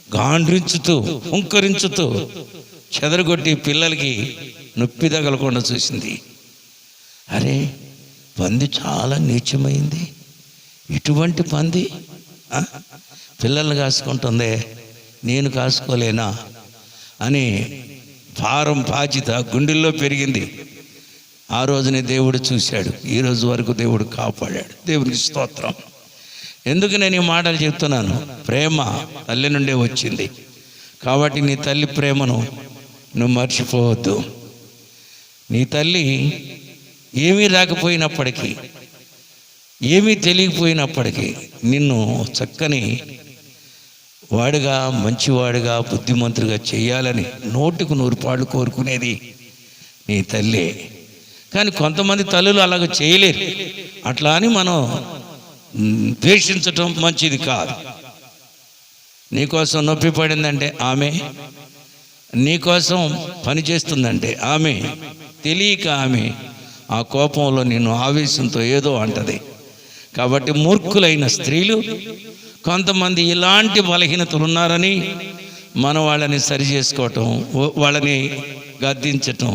గాండ్రించుతూ హుంకరించుతూ చెదరగొట్టి పిల్లలకి నొప్పి తగలకుండా చూసింది. అరే, పంది చాలా నీచమైంది. ఇటువంటి పంది పిల్లల్ని కాసుకుంటుందే, నేను కాసుకోలేనా అని భారం బాధ్యత గుండెల్లో పెరిగింది. ఆ రోజునే దేవుడు చూశాడు. ఈ రోజు వరకు దేవుడు కాపాడాడు. దేవునికి స్తోత్రం. ఎందుకు నేను ఈ మాటలు చెప్తున్నాను? ప్రేమ తల్లి నుండే వచ్చింది. కాబట్టి నీ తల్లి ప్రేమను నువ్వు మర్చిపోవద్దు. నీ తల్లి ఏమీ రాకపోయినప్పటికీ, ఏమీ తెలియకపోయినప్పటికీ నిన్ను చక్కని వాడుగా, మంచివాడుగా, బుద్ధిమంతుడిగా చేయాలని 100కు 100 కోరుకునేది నీ తల్లి. కానీ కొంతమంది తల్లులు అలాగ చేయలేరు. అట్లా అని మనం ద్వేషించటం మంచిది కాదు. నీకోసం నొప్పి పడిందంటే ఆమె, నీకోసం పని చేస్తుందంటే ఆమె, తెలియక ఆమె ఆ కోపంలో నిన్ను ఆవేశంతో ఏదో అంటది. కాబట్టి మూర్ఖులైన స్త్రీలు కొంతమంది ఇలాంటి బలహీనతలు ఉన్నారని మనం వాళ్ళని సరి చేసుకోవటం, వాళ్ళని గద్దించటం,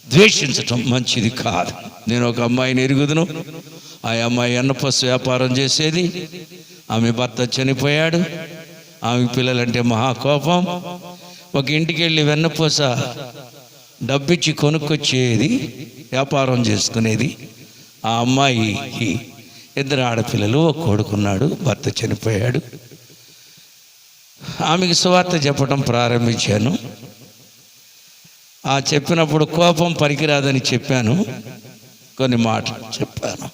ద్వేషించటం మంచిది కాదు. నేను ఒక అమ్మాయిని ఎరుగుదును. ఆ అమ్మాయి ఎన్నపస్సు వ్యాపారం చేసేది. ఆమె భర్త చనిపోయాడు. ఆమె పిల్లలంటే మహాకోపం. ఒక ఇంటికి వెళ్ళి వెన్నపూస డబ్బిచ్చి కొనుక్కొచ్చేది, వ్యాపారం చేసుకునేది. ఆ అమ్మాయికి 2 ఆడపిల్లలు, ఒక కొడుకున్నాడు. భర్త చనిపోయాడు. ఆమెకి సువార్త చెప్పడం ప్రారంభించాను. ఆ చెప్పినప్పుడు కోపం పనికిరాదని చెప్పాను, కొన్ని మాటలు చెప్పాను.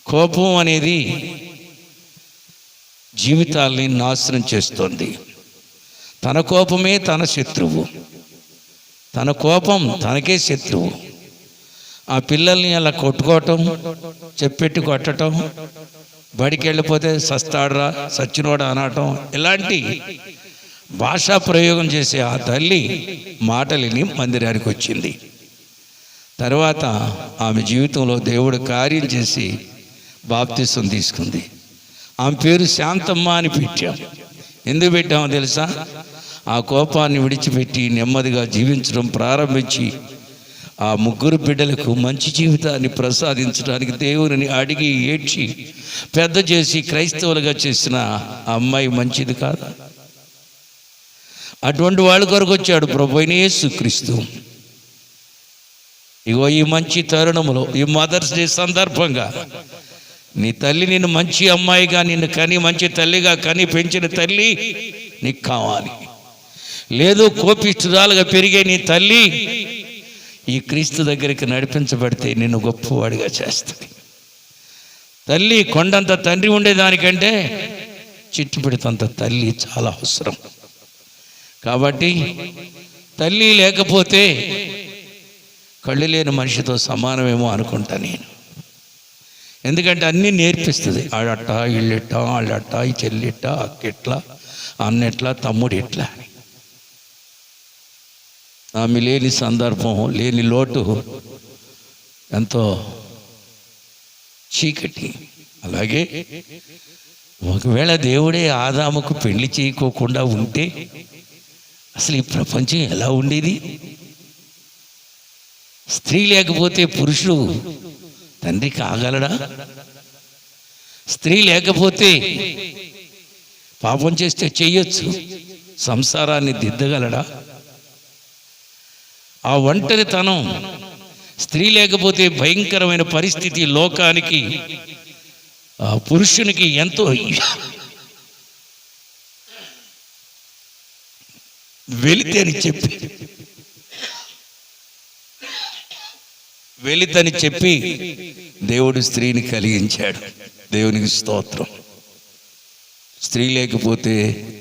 కోపం అనేది జీవితాల్ని నాశనం చేస్తుంది. తన కోపమే తన శత్రువు, తన కోపం తనకే శత్రువు. ఆ పిల్లల్ని అలా కొట్టుకోవటం, చెప్పెట్టి కొట్టడం, బడికి వెళ్ళిపోతే సస్తాడరా సచ్చినోడా అనటం, ఇలాంటి భాషా ప్రయోగం చేసే ఆ తల్లి మాటలిని మందిరానికి వచ్చింది. తర్వాత ఆమె జీవితంలో దేవుడు కార్యం చేసి బాప్తిసం తీసుకుంది. ఆమె పేరు శాంతమ్మ అని పెట్టాం. ఎందుకు పెట్టామో తెలుసా? ఆ కోపాన్ని విడిచిపెట్టి నెమ్మదిగా జీవించడం ప్రారంభించి ఆ ముగ్గురు బిడ్డలకు మంచి జీవితాన్ని ప్రసాదించడానికి దేవుని అడిగి ఏడ్చి పెద్ద చేసి క్రైస్తవులుగా చేసిన ఆ అమ్మాయి మంచిది కాదు. అటువంటి వాళ్ళ కొరకు వచ్చాడు ప్రభువైన యేసుక్రీస్తు. ఇగో ఈ మంచి తరుణములో, ఈ మదర్స్ డే సందర్భంగా నీ తల్లి నిన్ను మంచి అమ్మాయిగా, నిన్ను కని మంచి తల్లిగా కని పెంచిన తల్లి నీకు కావాలి. లేదు కోపిష్ఠురాలుగా పెరిగే నీ తల్లి ఈ క్రీస్తు దగ్గరికి నడిపించబడితే నిన్ను గొప్పవాడిగా చేస్తుంది. తల్లి కొండంత తండ్రి ఉండేదానికంటే చిట్టుపిడితంత తల్లి చాలా అవసరం. కాబట్టి తల్లి లేకపోతే కళ్ళు లేని మనిషితో సమానమేమో అనుకుంటా నేను. ఎందుకంటే అన్నీ నేర్పిస్తుంది. ఆడట్ట, ఇళ్ళెట్ట, ఆళ్ళట్ట, ఈ చెల్లిట్ట, అక్కెట్లా, అన్నెట్లా, తమ్ముడు ఎట్లా. ఆమె లేని సందర్భం, లేని లోటు ఎంతో చీకటి. అలాగే ఒకవేళ దేవుడే ఆదాముకు పెళ్లి చేయకోకుండా ఉంటే అసలు ఈ ప్రపంచం ఎలా ఉండేది? స్త్రీ లేకపోతే పురుషుడు తండ్రి కాగలడా? స్త్రీ లేకపోతే పాపం చేస్తే చెయ్యొచ్చు, సంసారాన్ని దిద్దగలడా? ఆ ఒంటరితనం, స్త్రీ లేకపోతే భయంకరమైన పరిస్థితి లోకానికి, ఆ పురుషునికి ఎంతో వెలితని చెప్పి దేవుడు స్త్రీని కలిగించాడు. దేవునికి స్తోత్రం. స్త్రీ లేకపోతే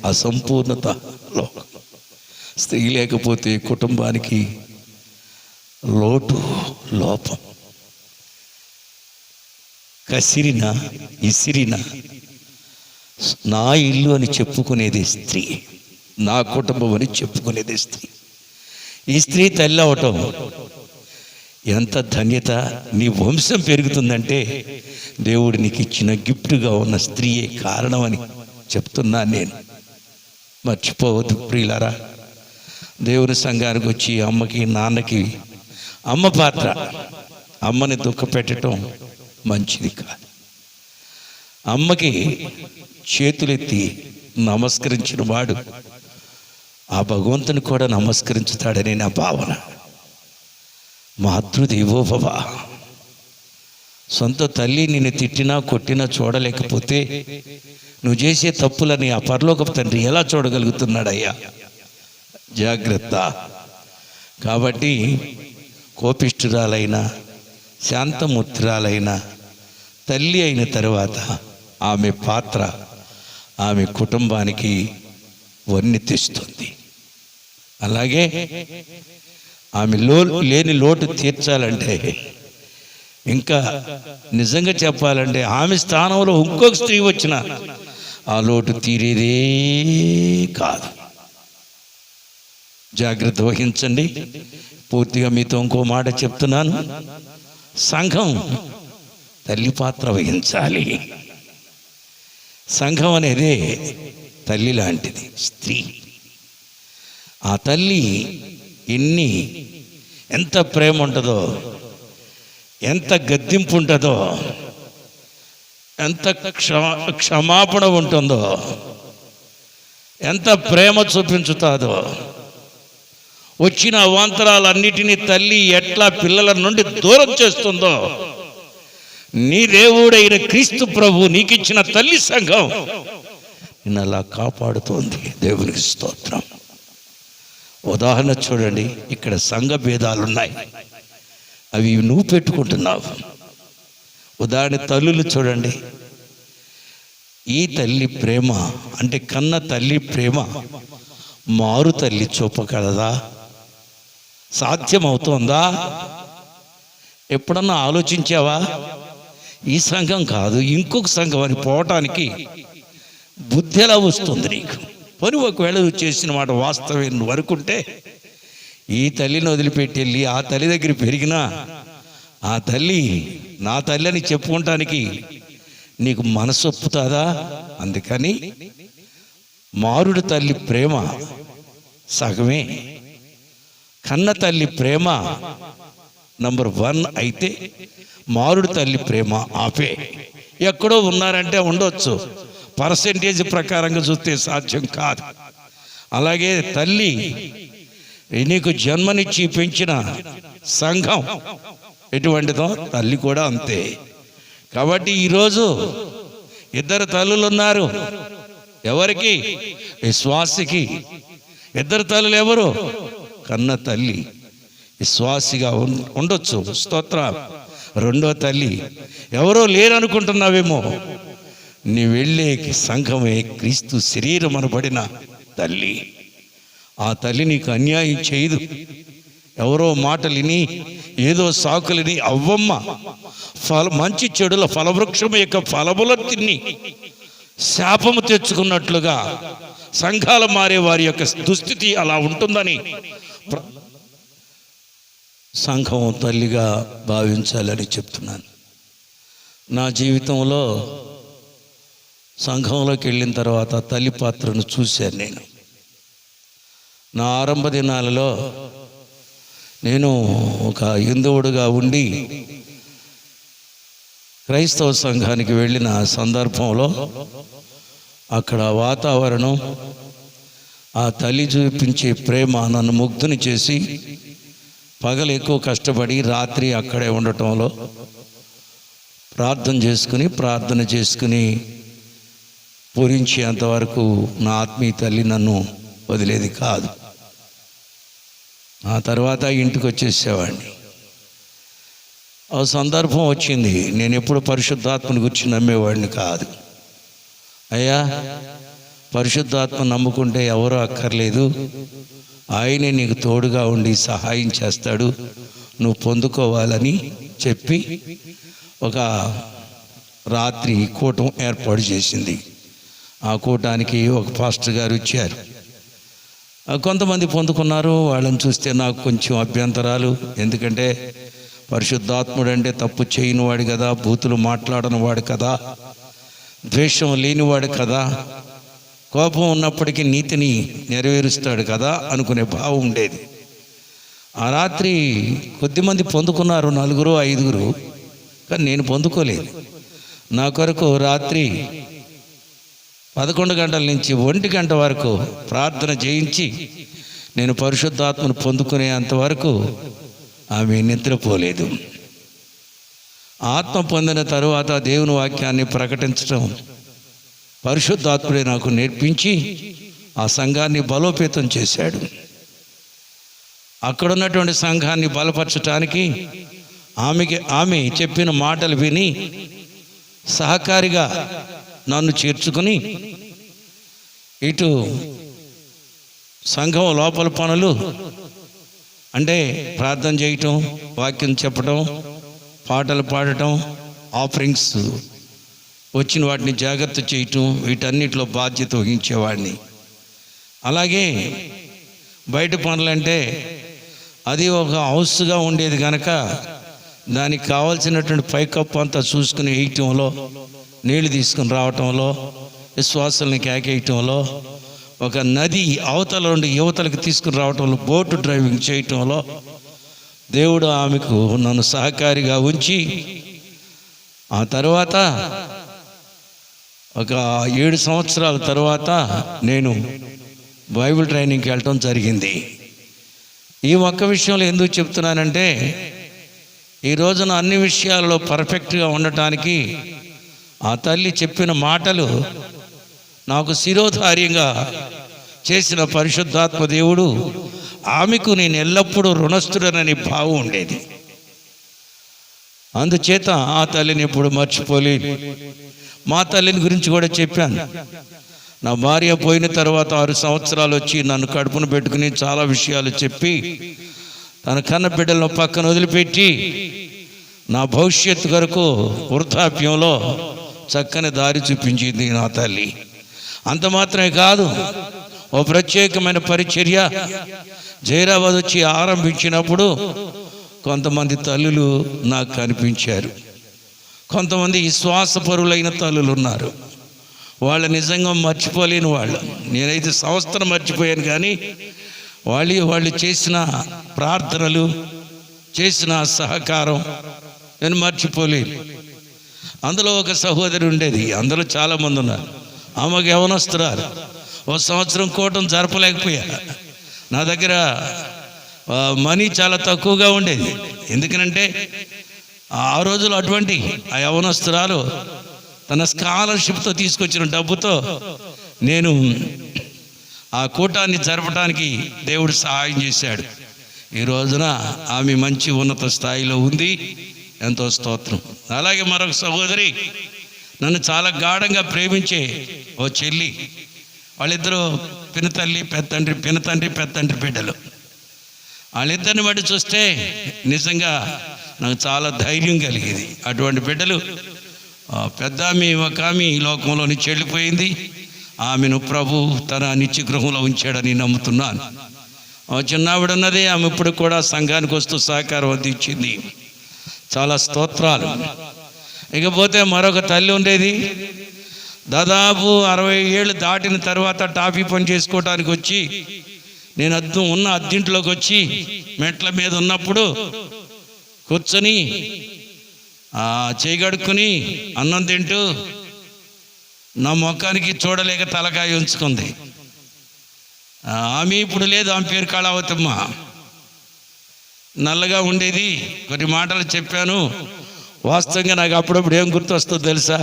అసంపూర్ణత, స్త్రీ లేకపోతే కుటుంబానికి లోటు, లోపం. కసిరిన ఇసిరిన నా ఇల్లు అని చెప్పుకునేది స్త్రీ, నా కుటుంబం అని చెప్పుకునేది స్త్రీ. ఈ స్త్రీ తల్లి అవటం ఎంత ధన్యత! నీ వంశం పెరుగుతుందంటే దేవుడు నీకు ఇచ్చిన గిఫ్ట్గా ఉన్న స్త్రీయే కారణమని చెప్తున్నాను నేను. మర్చిపోవద్దు ప్రియులారా. దేవుని సంఘానికి వచ్చి అమ్మకి నాన్నకి, అమ్మ పాత్ర, అమ్మని దుఃఖ పెట్టడం మంచిది కాదు. అమ్మకి చేతులెత్తి నమస్కరించిన వాడు ఆ భగవంతుని కూడా నమస్కరించుతాడని నా భావన. మాతృదేవోభవ. సొంత తల్లి నిన్ను తిట్టినా కొట్టినా చూడలేకపోతే నువ్వు చేసే తప్పులని ఆ పరలోకపు తండ్రి ఎలా చూడగలుగుతున్నాడయ్యా? జాగ్రత్త. కాబట్టి కోపిష్ఠురాలైన, శాంతమూర్తురాలైన తల్లి అయిన తరువాత ఆమె పాత్ర ఆమె కుటుంబానికి వన్నె తెస్తుంది. అలాగే ఆమె లేని లోటు తీర్చాలంటే, ఇంకా నిజంగా చెప్పాలంటే ఆమె స్థానంలో ఇంకొక స్త్రీ వచ్చిన ఆ లోటు తీరేదే కాదు. జాగ్రత్త వహించండి. పూర్తిగా మీతో ఇంకో మాట చెప్తున్నాను. సంఘం తల్లి పాత్ర వహించాలి. సంఘం అనేదే తల్లి లాంటిది, స్త్రీ. ఆ తల్లి ఎంత ప్రేమ ఉంటుందో, ఎంత గద్దింపు ఉంటుందో, ఎంత క్షమాపణ ఉంటుందో, ఎంత ప్రేమ చూపించుతాదో. వచ్చిన అవాంతరాలన్నిటినీ తల్లి ఎట్లా పిల్లల నుండి దూరం చేస్తుందో, నీ దేవుడైన క్రీస్తు ప్రభు నీకిచ్చిన తల్లి సంఘం నిన్ను అలా కాపాడుతోంది. దేవునికి స్తోత్రం. ఉదాహరణ చూడండి, ఇక్కడ సంఘ భేదాలు ఉన్నాయి, అవి నువ్వు పెట్టుకుంటున్నావు. ఉదాహరణ తల్లులు చూడండి, ఈ తల్లి ప్రేమ అంటే కన్న తల్లి ప్రేమ మారు తల్లి చూపగలదా? సాధ్యమవుతోందా? ఎప్పుడన్నా ఆలోచించావా? ఈ సంఘం కాదు ఇంకొక సంఘం అని పోవటానికి బుద్ధి ఎలా వస్తుంది నీకు? పని ఒకవేళ నువ్వు చేసిన మాట వాస్తవే నువ్వు అనుకుంటే, ఈ తల్లిని వదిలిపెట్టి వెళ్ళి ఆ తల్లి దగ్గర పెరిగినా ఆ తల్లి నా తల్లి అని చెప్పుకోవటానికి నీకు మనసు ఒప్పుతుందా? అందుకని మారుడు తల్లి ప్రేమ సగమే, కన్న తల్లి ప్రేమ నంబర్ 1 అయితే మారుడు తల్లి ప్రేమ ఆపే. ఎక్కడో ఉన్నారంటే ఉండొచ్చు, పర్సెంటేజ్ ప్రకారంగా చూస్తే సాధ్యం కాదు. అలాగే తల్లి నీకు జన్మనిచ్చి పెంచిన సంఘం ఎటువంటిదో తల్లి కూడా అంతే. కాబట్టి ఈరోజు 2 తల్లులు ఉన్నారు. ఎవరికి? విశ్వాసికి. 2 తల్లులు ఎవరు? కన్న తల్లి విశ్వాసిగా ఉండొచ్చు, స్తోత్ర. 2వ తల్లి ఎవరో లేరనుకుంటున్నావేమో, నీ వెళ్ళే సంఘమే క్రీస్తు శరీరం అనబడిన తల్లి. ఆ తల్లి నీకు అన్యాయం చేయదు. ఎవరో మాటలిని ఏదో సాకులని అవ్వమ్మ మంచి చెడుల ఫలవృక్షం యొక్క ఫలముల తిని శాపము తెచ్చుకున్నట్లుగా సంఘాలు మారే వారి యొక్క దుస్థితి అలా ఉంటుందని సంఘం తల్లిగా భావించాలని చెప్తున్నాను. నా జీవితంలో సంఘంలోకి వెళ్ళిన తర్వాత తల్లి పాత్రను చూశాను. నేను నా ఆరంభ దినాలలో నేను ఒక హిందువుడుగా ఉండి క్రైస్తవ సంఘానికి వెళ్ళిన సందర్భంలో అక్కడ వాతావరణం, ఆ తల్లి చూపించే ప్రేమ నన్ను ముగ్ధుని చేసి పగలు ఎక్కువ కష్టపడి రాత్రి అక్కడే ఉండటంలో ప్రార్థన చేసుకుని పూరించేంతవరకు నా ఆత్మీయ తల్లి నన్ను వదిలేది కాదు. ఆ తర్వాత ఇంటికి వచ్చేసేవాడిని. ఆ సందర్భం వచ్చింది, నేను ఎప్పుడు పరిశుద్ధాత్మని గురించి నమ్మేవాడిని కాదు. అయ్యా, పరిశుద్ధాత్మ నమ్ముకుంటే ఎవరో అక్కర్లేదు, ఆయనే నీకు తోడుగా ఉండి సహాయం చేస్తాడు, నువ్వు పొందుకోవాలని చెప్పి ఒక రాత్రి కూటం ఏర్పాటు చేసింది. ఆ కూటానికి ఒక పాస్టర్ గారు వచ్చారు. కొంతమంది పొందుకున్నారు. వాళ్ళని చూస్తే నాకు కొంచెం అభ్యంతరాలు. ఎందుకంటే పరిశుద్ధాత్ముడు అంటే తప్పు చేయనివాడు కదా, బూతులు మాట్లాడని వాడు కదా, ద్వేషం లేనివాడు కదా, కోపం ఉన్నప్పటికీ నీతిని నెరవేరుస్తాడు కదా అనుకునే భావం ఉండేది. ఆ రాత్రి కొద్దిమంది పొందుకున్నారు, 4 5, కానీ నేను పొందుకోలేదు. నా కొరకు రాత్రి 11 గంటల నుంచి 1 గంట వరకు ప్రార్థన చేయించి నేను పరిశుద్ధాత్మను పొందుకునేంతవరకు ఆమె నిద్రపోలేదు. ఆత్మ పొందిన తరువాత దేవుని వాక్యాన్ని ప్రకటించడం పరిశుద్ధాత్ముడే నాకు నేర్పించి ఆ సంఘాన్ని బలోపేతం చేశాడు. అక్కడున్నటువంటి సంఘాన్ని బలపరచడానికి ఆమె చెప్పిన మాటలు విని సహకారిగా నన్ను చేర్చుకుని ఇటు సంఘం లోపల పనులు అంటే ప్రార్థన చేయటం, వాక్యం చెప్పటం, పాటలు పాడటం, ఆఫరింగ్స్ వచ్చిన వాటిని జాగ్రత్త చేయటం, వీటన్నిటిలో బాధ్యత వహించేవాడిని. అలాగే బయట పనులంటే అది ఒక హౌస్గా ఉండేది కనుక దానికి కావాల్సినటువంటి పైకప్పు అంతా చూసుకుని వేయటంలో, నీళ్లు తీసుకుని రావటంలో, విశ్వాసాలని కేకేయటంలో, ఒక నది అవతల నుండి యువతలకు తీసుకుని రావటంలో, బోటు డ్రైవింగ్ చేయటంలో దేవుడు ఆమెకు నన్ను సహకారిగా ఉంచి ఆ తర్వాత ఒక 7 సంవత్సరాల తర్వాత నేను బైబిల్ ట్రైనింగ్కి వెళ్ళటం జరిగింది. ఈ ఒక్క విషయంలో ఎందుకు చెప్తున్నానంటే, ఈ రోజున అన్ని విషయాల్లో పర్ఫెక్ట్గా ఉండటానికి ఆ తల్లి చెప్పిన మాటలు నాకు శిరోధార్యంగా చేసిన పరిశుద్ధాత్మ దేవుడు ఆమెకు నేను ఎల్లప్పుడూ రుణస్థుడనని భావం ఉండేది. అందుచేత ఆ తల్లిని ఎప్పుడు మర్చిపోలేదు. మా తల్లిని గురించి కూడా చెప్పాను. నా భార్య పోయిన తర్వాత 6 సంవత్సరాలు వచ్చి నన్ను కడుపును పెట్టుకుని చాలా విషయాలు చెప్పి తన కన్న బిడ్డలను పక్కన వదిలిపెట్టి నా భవిష్యత్తు కొరకు వృద్ధాప్యంలో చక్కని దారి చూపించింది నా తల్లి. అంత మాత్రమే కాదు, ఓ ప్రత్యేకమైన పరిచర్య జైరాబాద్ వచ్చి ఆరంభించినప్పుడు కొంతమంది తల్లులు నాకు కనిపించారు. కొంతమంది విశ్వాసపరులైన తల్లులు ఉన్నారు. వాళ్ళు నిజంగా మర్చిపోలేని వాళ్ళు. నేనైతే సంస్థను మర్చిపోయాను, కానీ వాళ్ళు చేసిన ప్రార్థనలు, చేసిన సహకారం నేను మర్చిపోలేను. అందులో ఒక సహోదరి ఉండేది. అందులో చాలామంది ఉన్నారు. ఆమెకు యవనస్తురాలు. 1 సంవత్సరం కూటం జరపలేకపోయా. నా దగ్గర మనీ చాలా తక్కువగా ఉండేది. ఎందుకనంటే ఆ రోజులు అటువంటి ఆ యవనస్తురాలు తన స్కాలర్షిప్తో తీసుకొచ్చిన డబ్బుతో నేను ఆ కూటాన్ని జరపడానికి దేవుడు సహాయం చేశాడు. ఈ రోజున ఆమె మంచి ఉన్నత స్థాయిలో ఉంది. ఎంతో స్తోత్రం. అలాగే మరొక సహోదరి, నన్ను చాలా గాఢంగా ప్రేమించే ఓ చెల్లి. వాళ్ళిద్దరూ పినతండ్రి పెద్దండ్రి బిడ్డలు. వాళ్ళిద్దరిని బట్టి చూస్తే నిజంగా నాకు చాలా ధైర్యం కలిగేది. అటువంటి బిడ్డలు. పెద్ద ఒక ఆమె ఈ లోకంలో నుంచి వెళ్ళిపోయింది. ఆమెను ప్రభు తన నిత్య గృహంలో ఉంచాడని నమ్ముతున్నాను. చిన్నావిడున్నది. ఆమె ఇప్పుడు కూడా సంఘానికి వస్తూ సహకారం అందించింది. చాలా స్తోత్రాలు. ఇకపోతే మరొక తల్లి ఉండేది. దాదాపు 60 ఏళ్ళు దాటిన తర్వాత టాపీ పని చేసుకోవడానికి వచ్చి, నేను అద్దింట్లోకి వచ్చి మెట్ల మీద ఉన్నప్పుడు కూర్చొని చేయగడుక్కుని అన్నం తింటూ నా ముఖానికి చూడలేక తలకాయ ఉంచుకుంది. ఆమె ఇప్పుడు లేదు. ఆమె పేరు కళావతమ్మ. నల్లగా ఉండేది. కొన్ని మాటలు చెప్పాను. వాస్తవంగా నాకు అప్పుడప్పుడు ఏం గుర్తొస్తుందో తెలుసా?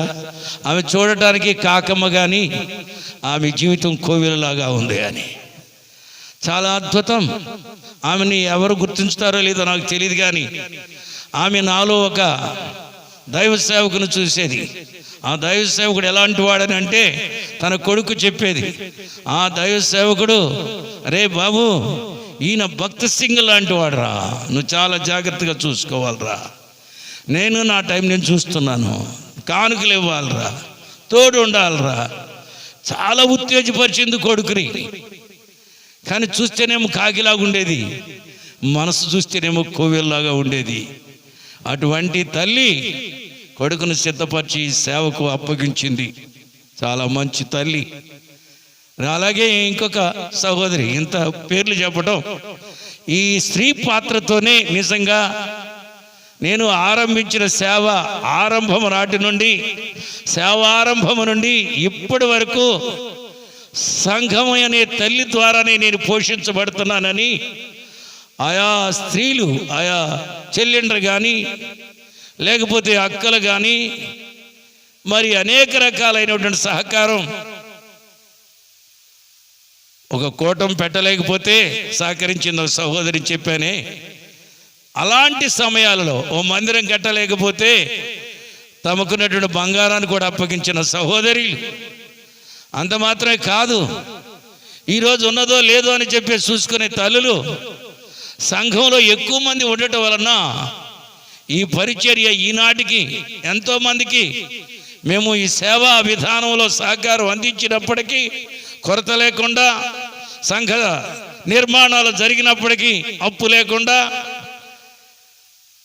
ఆమె చూడటానికి కాకమ్మ, కానీ ఆమె జీవితం కోవిలలాగా ఉంది అని. చాలా అద్భుతం. ఆమెని ఎవరు గుర్తించుతారో లేదో నాకు తెలియదు, కానీ ఆమె నాలో ఒక దైవ సేవకును చూసేది. ఆ దైవ సేవకుడు ఎలాంటి వాడని అంటే తన కొడుకు చెప్పేది. ఆ దైవ సేవకుడు, రే బాబు, ఈయన భక్త సింగ్ లాంటి వాడురా, నువ్వు చాలా జాగ్రత్తగా చూసుకోవాలిరా. నేను నా టైం నేను చూస్తున్నాను, కానుకలు ఇవ్వాలిరా, తోడు ఉండాలిరా. చాలా ఉత్తేజపరిచింది కొడుకుని. కానీ చూస్తేనేమో కాకిలాగా ఉండేది, మనసు చూస్తేనేమో కోవెల్లాగా ఉండేది. అటువంటి తల్లి కొడుకును సిద్ధపరిచి సేవకు అప్పగించింది. చాలా మంచి తల్లి. అలాగే ఇంకొక సహోదరి. ఇంత పేర్లు చెప్పడం, ఈ స్త్రీ పాత్రతోనే నిజంగా నేను ఆరంభించిన సేవ ఆరంభము నాటి నుండి, సేవారంభము నుండి ఇప్పటి వరకు సంఘం అనే తల్లి ద్వారానే నేను పోషించబడుతున్నానని ఆయా స్త్రీలు, ఆయా చెల్లెండ్రు కానీ లేకపోతే అక్కలు కానీ మరి అనేక రకాలైనటువంటి సహకారం. ఒక కూటం పెట్టలేకపోతే సహకరించిన సహోదరి చెప్పానే, అలాంటి సమయాలలో ఓ మందిరం కట్టలేకపోతే తమకున్నటువంటి బంగారాన్ని కూడా అప్పగించిన సహోదరి. అంత మాత్రమే కాదు, ఈరోజు ఉన్నదో లేదో అని చెప్పి చూసుకునే తల్లులు సంఘంలో ఎక్కువ మంది ఉండటం వలన ఈ పరిచర్య ఈనాటికి ఎంతోమందికి మేము ఈ సేవా విధానంలో సహకారం అందించినప్పటికీ కొరత లేకుండా, సంఘ నిర్మాణాలు జరిగినప్పటికీ అప్పు లేకుండా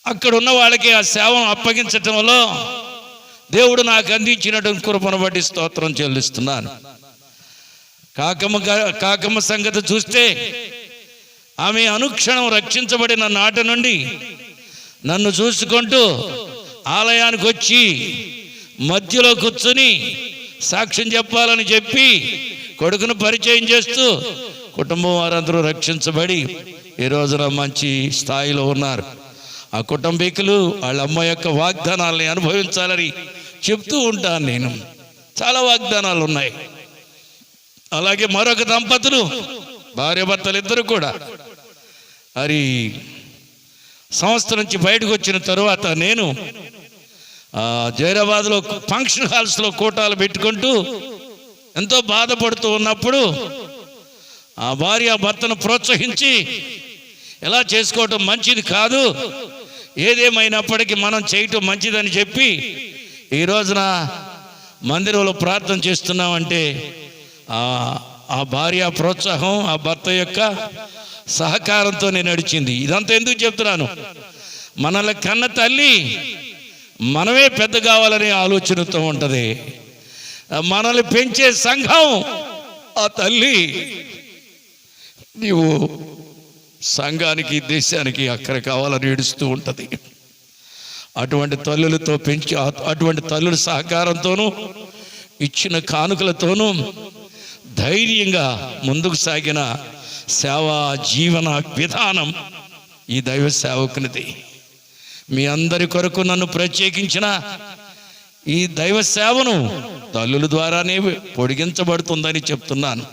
అక్కడ ఉన్న వాళ్ళకి ఆ సేవను అప్పగించటంలో దేవుడు నాకు అందించినటువంటి కృపను బట్టి స్తోత్రం చెల్లిస్తున్నాను. కాకమ్మ సంగతి చూస్తే ఆమె అనుక్షణం రక్షించబడిన నాటి నుండి నన్ను చూసుకుంటూ ఆలయానికి వచ్చి మధ్యలో కూర్చుని సాక్ష్యం చెప్పాలని చెప్పి కొడుకును పరిచయం చేస్తూ కుటుంబం వారందరూ రక్షించబడి ఈ రోజున మంచి స్థాయిలో ఉన్నారు. ఆ కుటుంబీకులు వాళ్ళ అమ్మ యొక్క వాగ్దానాలని అనుభవించాలని చెప్తూ ఉంటాను. నేను చాలా వాగ్దానాలు ఉన్నాయి. అలాగే మరొక దంపతులు, భార్యాభర్తలు ఇద్దరు కూడా మరి సంస్థ నుంచి బయటకు వచ్చిన తరువాత నేను జైరాబాద్లో ఫంక్షన్ హాల్స్లో కూటాలు పెట్టుకుంటూ ఎంతో బాధపడుతూ ఉన్నప్పుడు ఆ భార్య భర్తను ప్రోత్సహించి ఎలా చేసుకోవటం మంచిది కాదు, ఏదేమైనప్పటికీ మనం చేయటం మంచిదని చెప్పి ఈ రోజున మందిరంలో ప్రార్థన చేస్తున్నామంటే ఆ భార్య ప్రోత్సాహం, ఆ భర్త యొక్క సహకారంతో నేను నడిచింది. ఇదంతా ఎందుకు చెప్తున్నాను? మనల్ని కన్న తల్లి మనమే పెద్ద కావాలనే ఆలోచనతో ఉంటుంది. మనల్ని పెంచే సంఘం ఆ తల్లి. నీవు సంఘానికి, దేశానికి అక్కర కావాలని ఏడుస్తూ ఉంటుంది. అటువంటి తల్లులతో పెంచి, అటువంటి తల్లుల సహకారంతోనూ ఇచ్చిన కానుకలతోనూ ధైర్యంగా ముందుకు సాగిన సేవా జీవన విధానం ఈ దైవ సేవకునిది. మీ అందరి కొరకు నన్ను ప్రత్యేకించిన ఈ దైవ సేవను తల్లుల ద్వారానే పొడిగించబడుతుందని చెప్తున్నాను.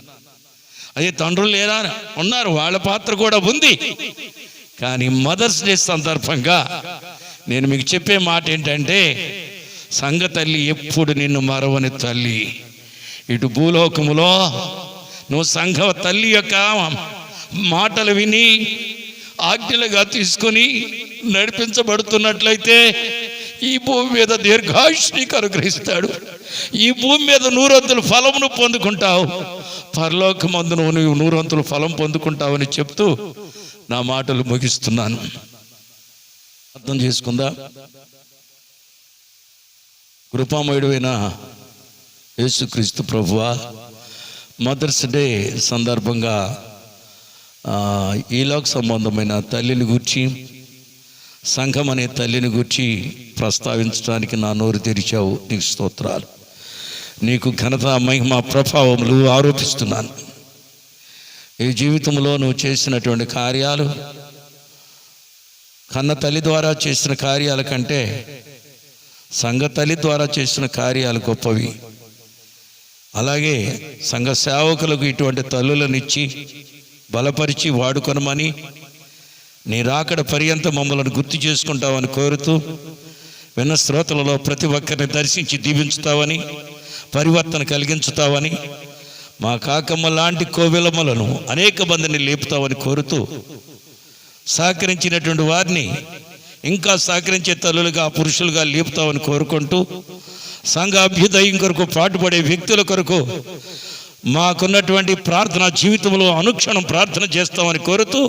అదే తండ్రులు లేరా ఉన్నారు, వాళ్ళ పాత్ర కూడా ఉంది. కానీ మదర్స్ డే సందర్భంగా నేను మీకు చెప్పే మాట ఏంటంటే, సంఘ తల్లి ఎప్పుడు నిన్ను మరవని తల్లి. ఇటు భూలోకములో నువ్వు సంఘ తల్లి యొక్క మాటలు విని ఆజ్ఞలుగా తీసుకొని నడిపించబడుతున్నట్లయితే ఈ భూమి మీద దీర్ఘాయుష్నికి అనుగ్రహిస్తాడు. ఈ భూమి మీద 100 ఫలమును పొందుకుంటావు, పరలోకమందు నువ్వు 100 ఫలం పొందుకుంటావని చెప్తూ నా మాటలు ముగిస్తున్నాను. అర్థం చేసుకుందా? కృపామయుడైన యేసుక్రీస్తు ప్రభువా, మదర్స్ డే సందర్భంగా ఈలోక సంబంధమైన తల్లిని గూర్చి, సంఘం అనే తల్లిని గూర్చి ప్రస్తావించడానికి నా నోరు తెరిచావు. నీకు స్తోత్రాలు. నీకు ఘనత, మహిమ, ప్రభావములు ఆరోపిస్తున్నాను. ఈ జీవితంలో నువ్వు చేసినటువంటి కార్యాలు కన్న తల్లి ద్వారా చేసిన కార్యాల కంటే సంఘ తల్లి ద్వారా చేసిన కార్యాలు గొప్పవి. అలాగే సంఘ సేవకులకు ఇటువంటి తల్లులనిచ్చి బలపరిచి వాడుకొనమని, నీ రాకడ పర్యంత మమ్మల్ని గుర్తు చేసుకుంటావని కోరుతూ, విన్న శ్రోతలలో ప్రతి ఒక్కరిని దర్శించి దీవించుతావని, పరివర్తన కలిగించుతావని, మా కాకమ్మ లాంటి కోవిలమ్మలను అనేక మందిని లేపుతావని కోరుతూ, సహకరించినటువంటి వారిని ఇంకా సహకరించే తల్లులుగా, పురుషులుగా లేపుతావని కోరుకుంటూ, సంఘ అభ్యుదయం కొరకు పాటుపడే వ్యక్తుల కొరకు మాకున్నటువంటి ప్రార్థన జీవితంలో అనుక్షణం ప్రార్థన చేస్తామని కోరుతూ,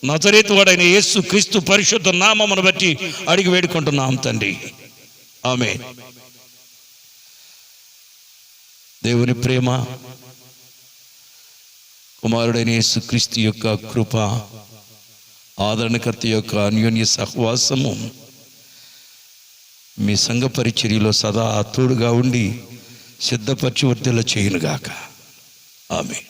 నజరేతువాడైన యేసు క్రీస్తు పరిశుద్ధ నామమును బట్టి అడిగి వేడుకుంటున్నాం తండ్రి. ఆమేన్. దేవుని ప్రేమ, కుమారుడైన యేసు క్రీస్తు యొక్క కృప, ఆదరణకర్త యొక్క అన్యోన్య సహవాసము మీ సంఘ పరిచర్యలో సదా తోడుగా ఉండి సిద్ధపరిచి వర్ధిల్ల చేయునుగాక. ఆమేన్.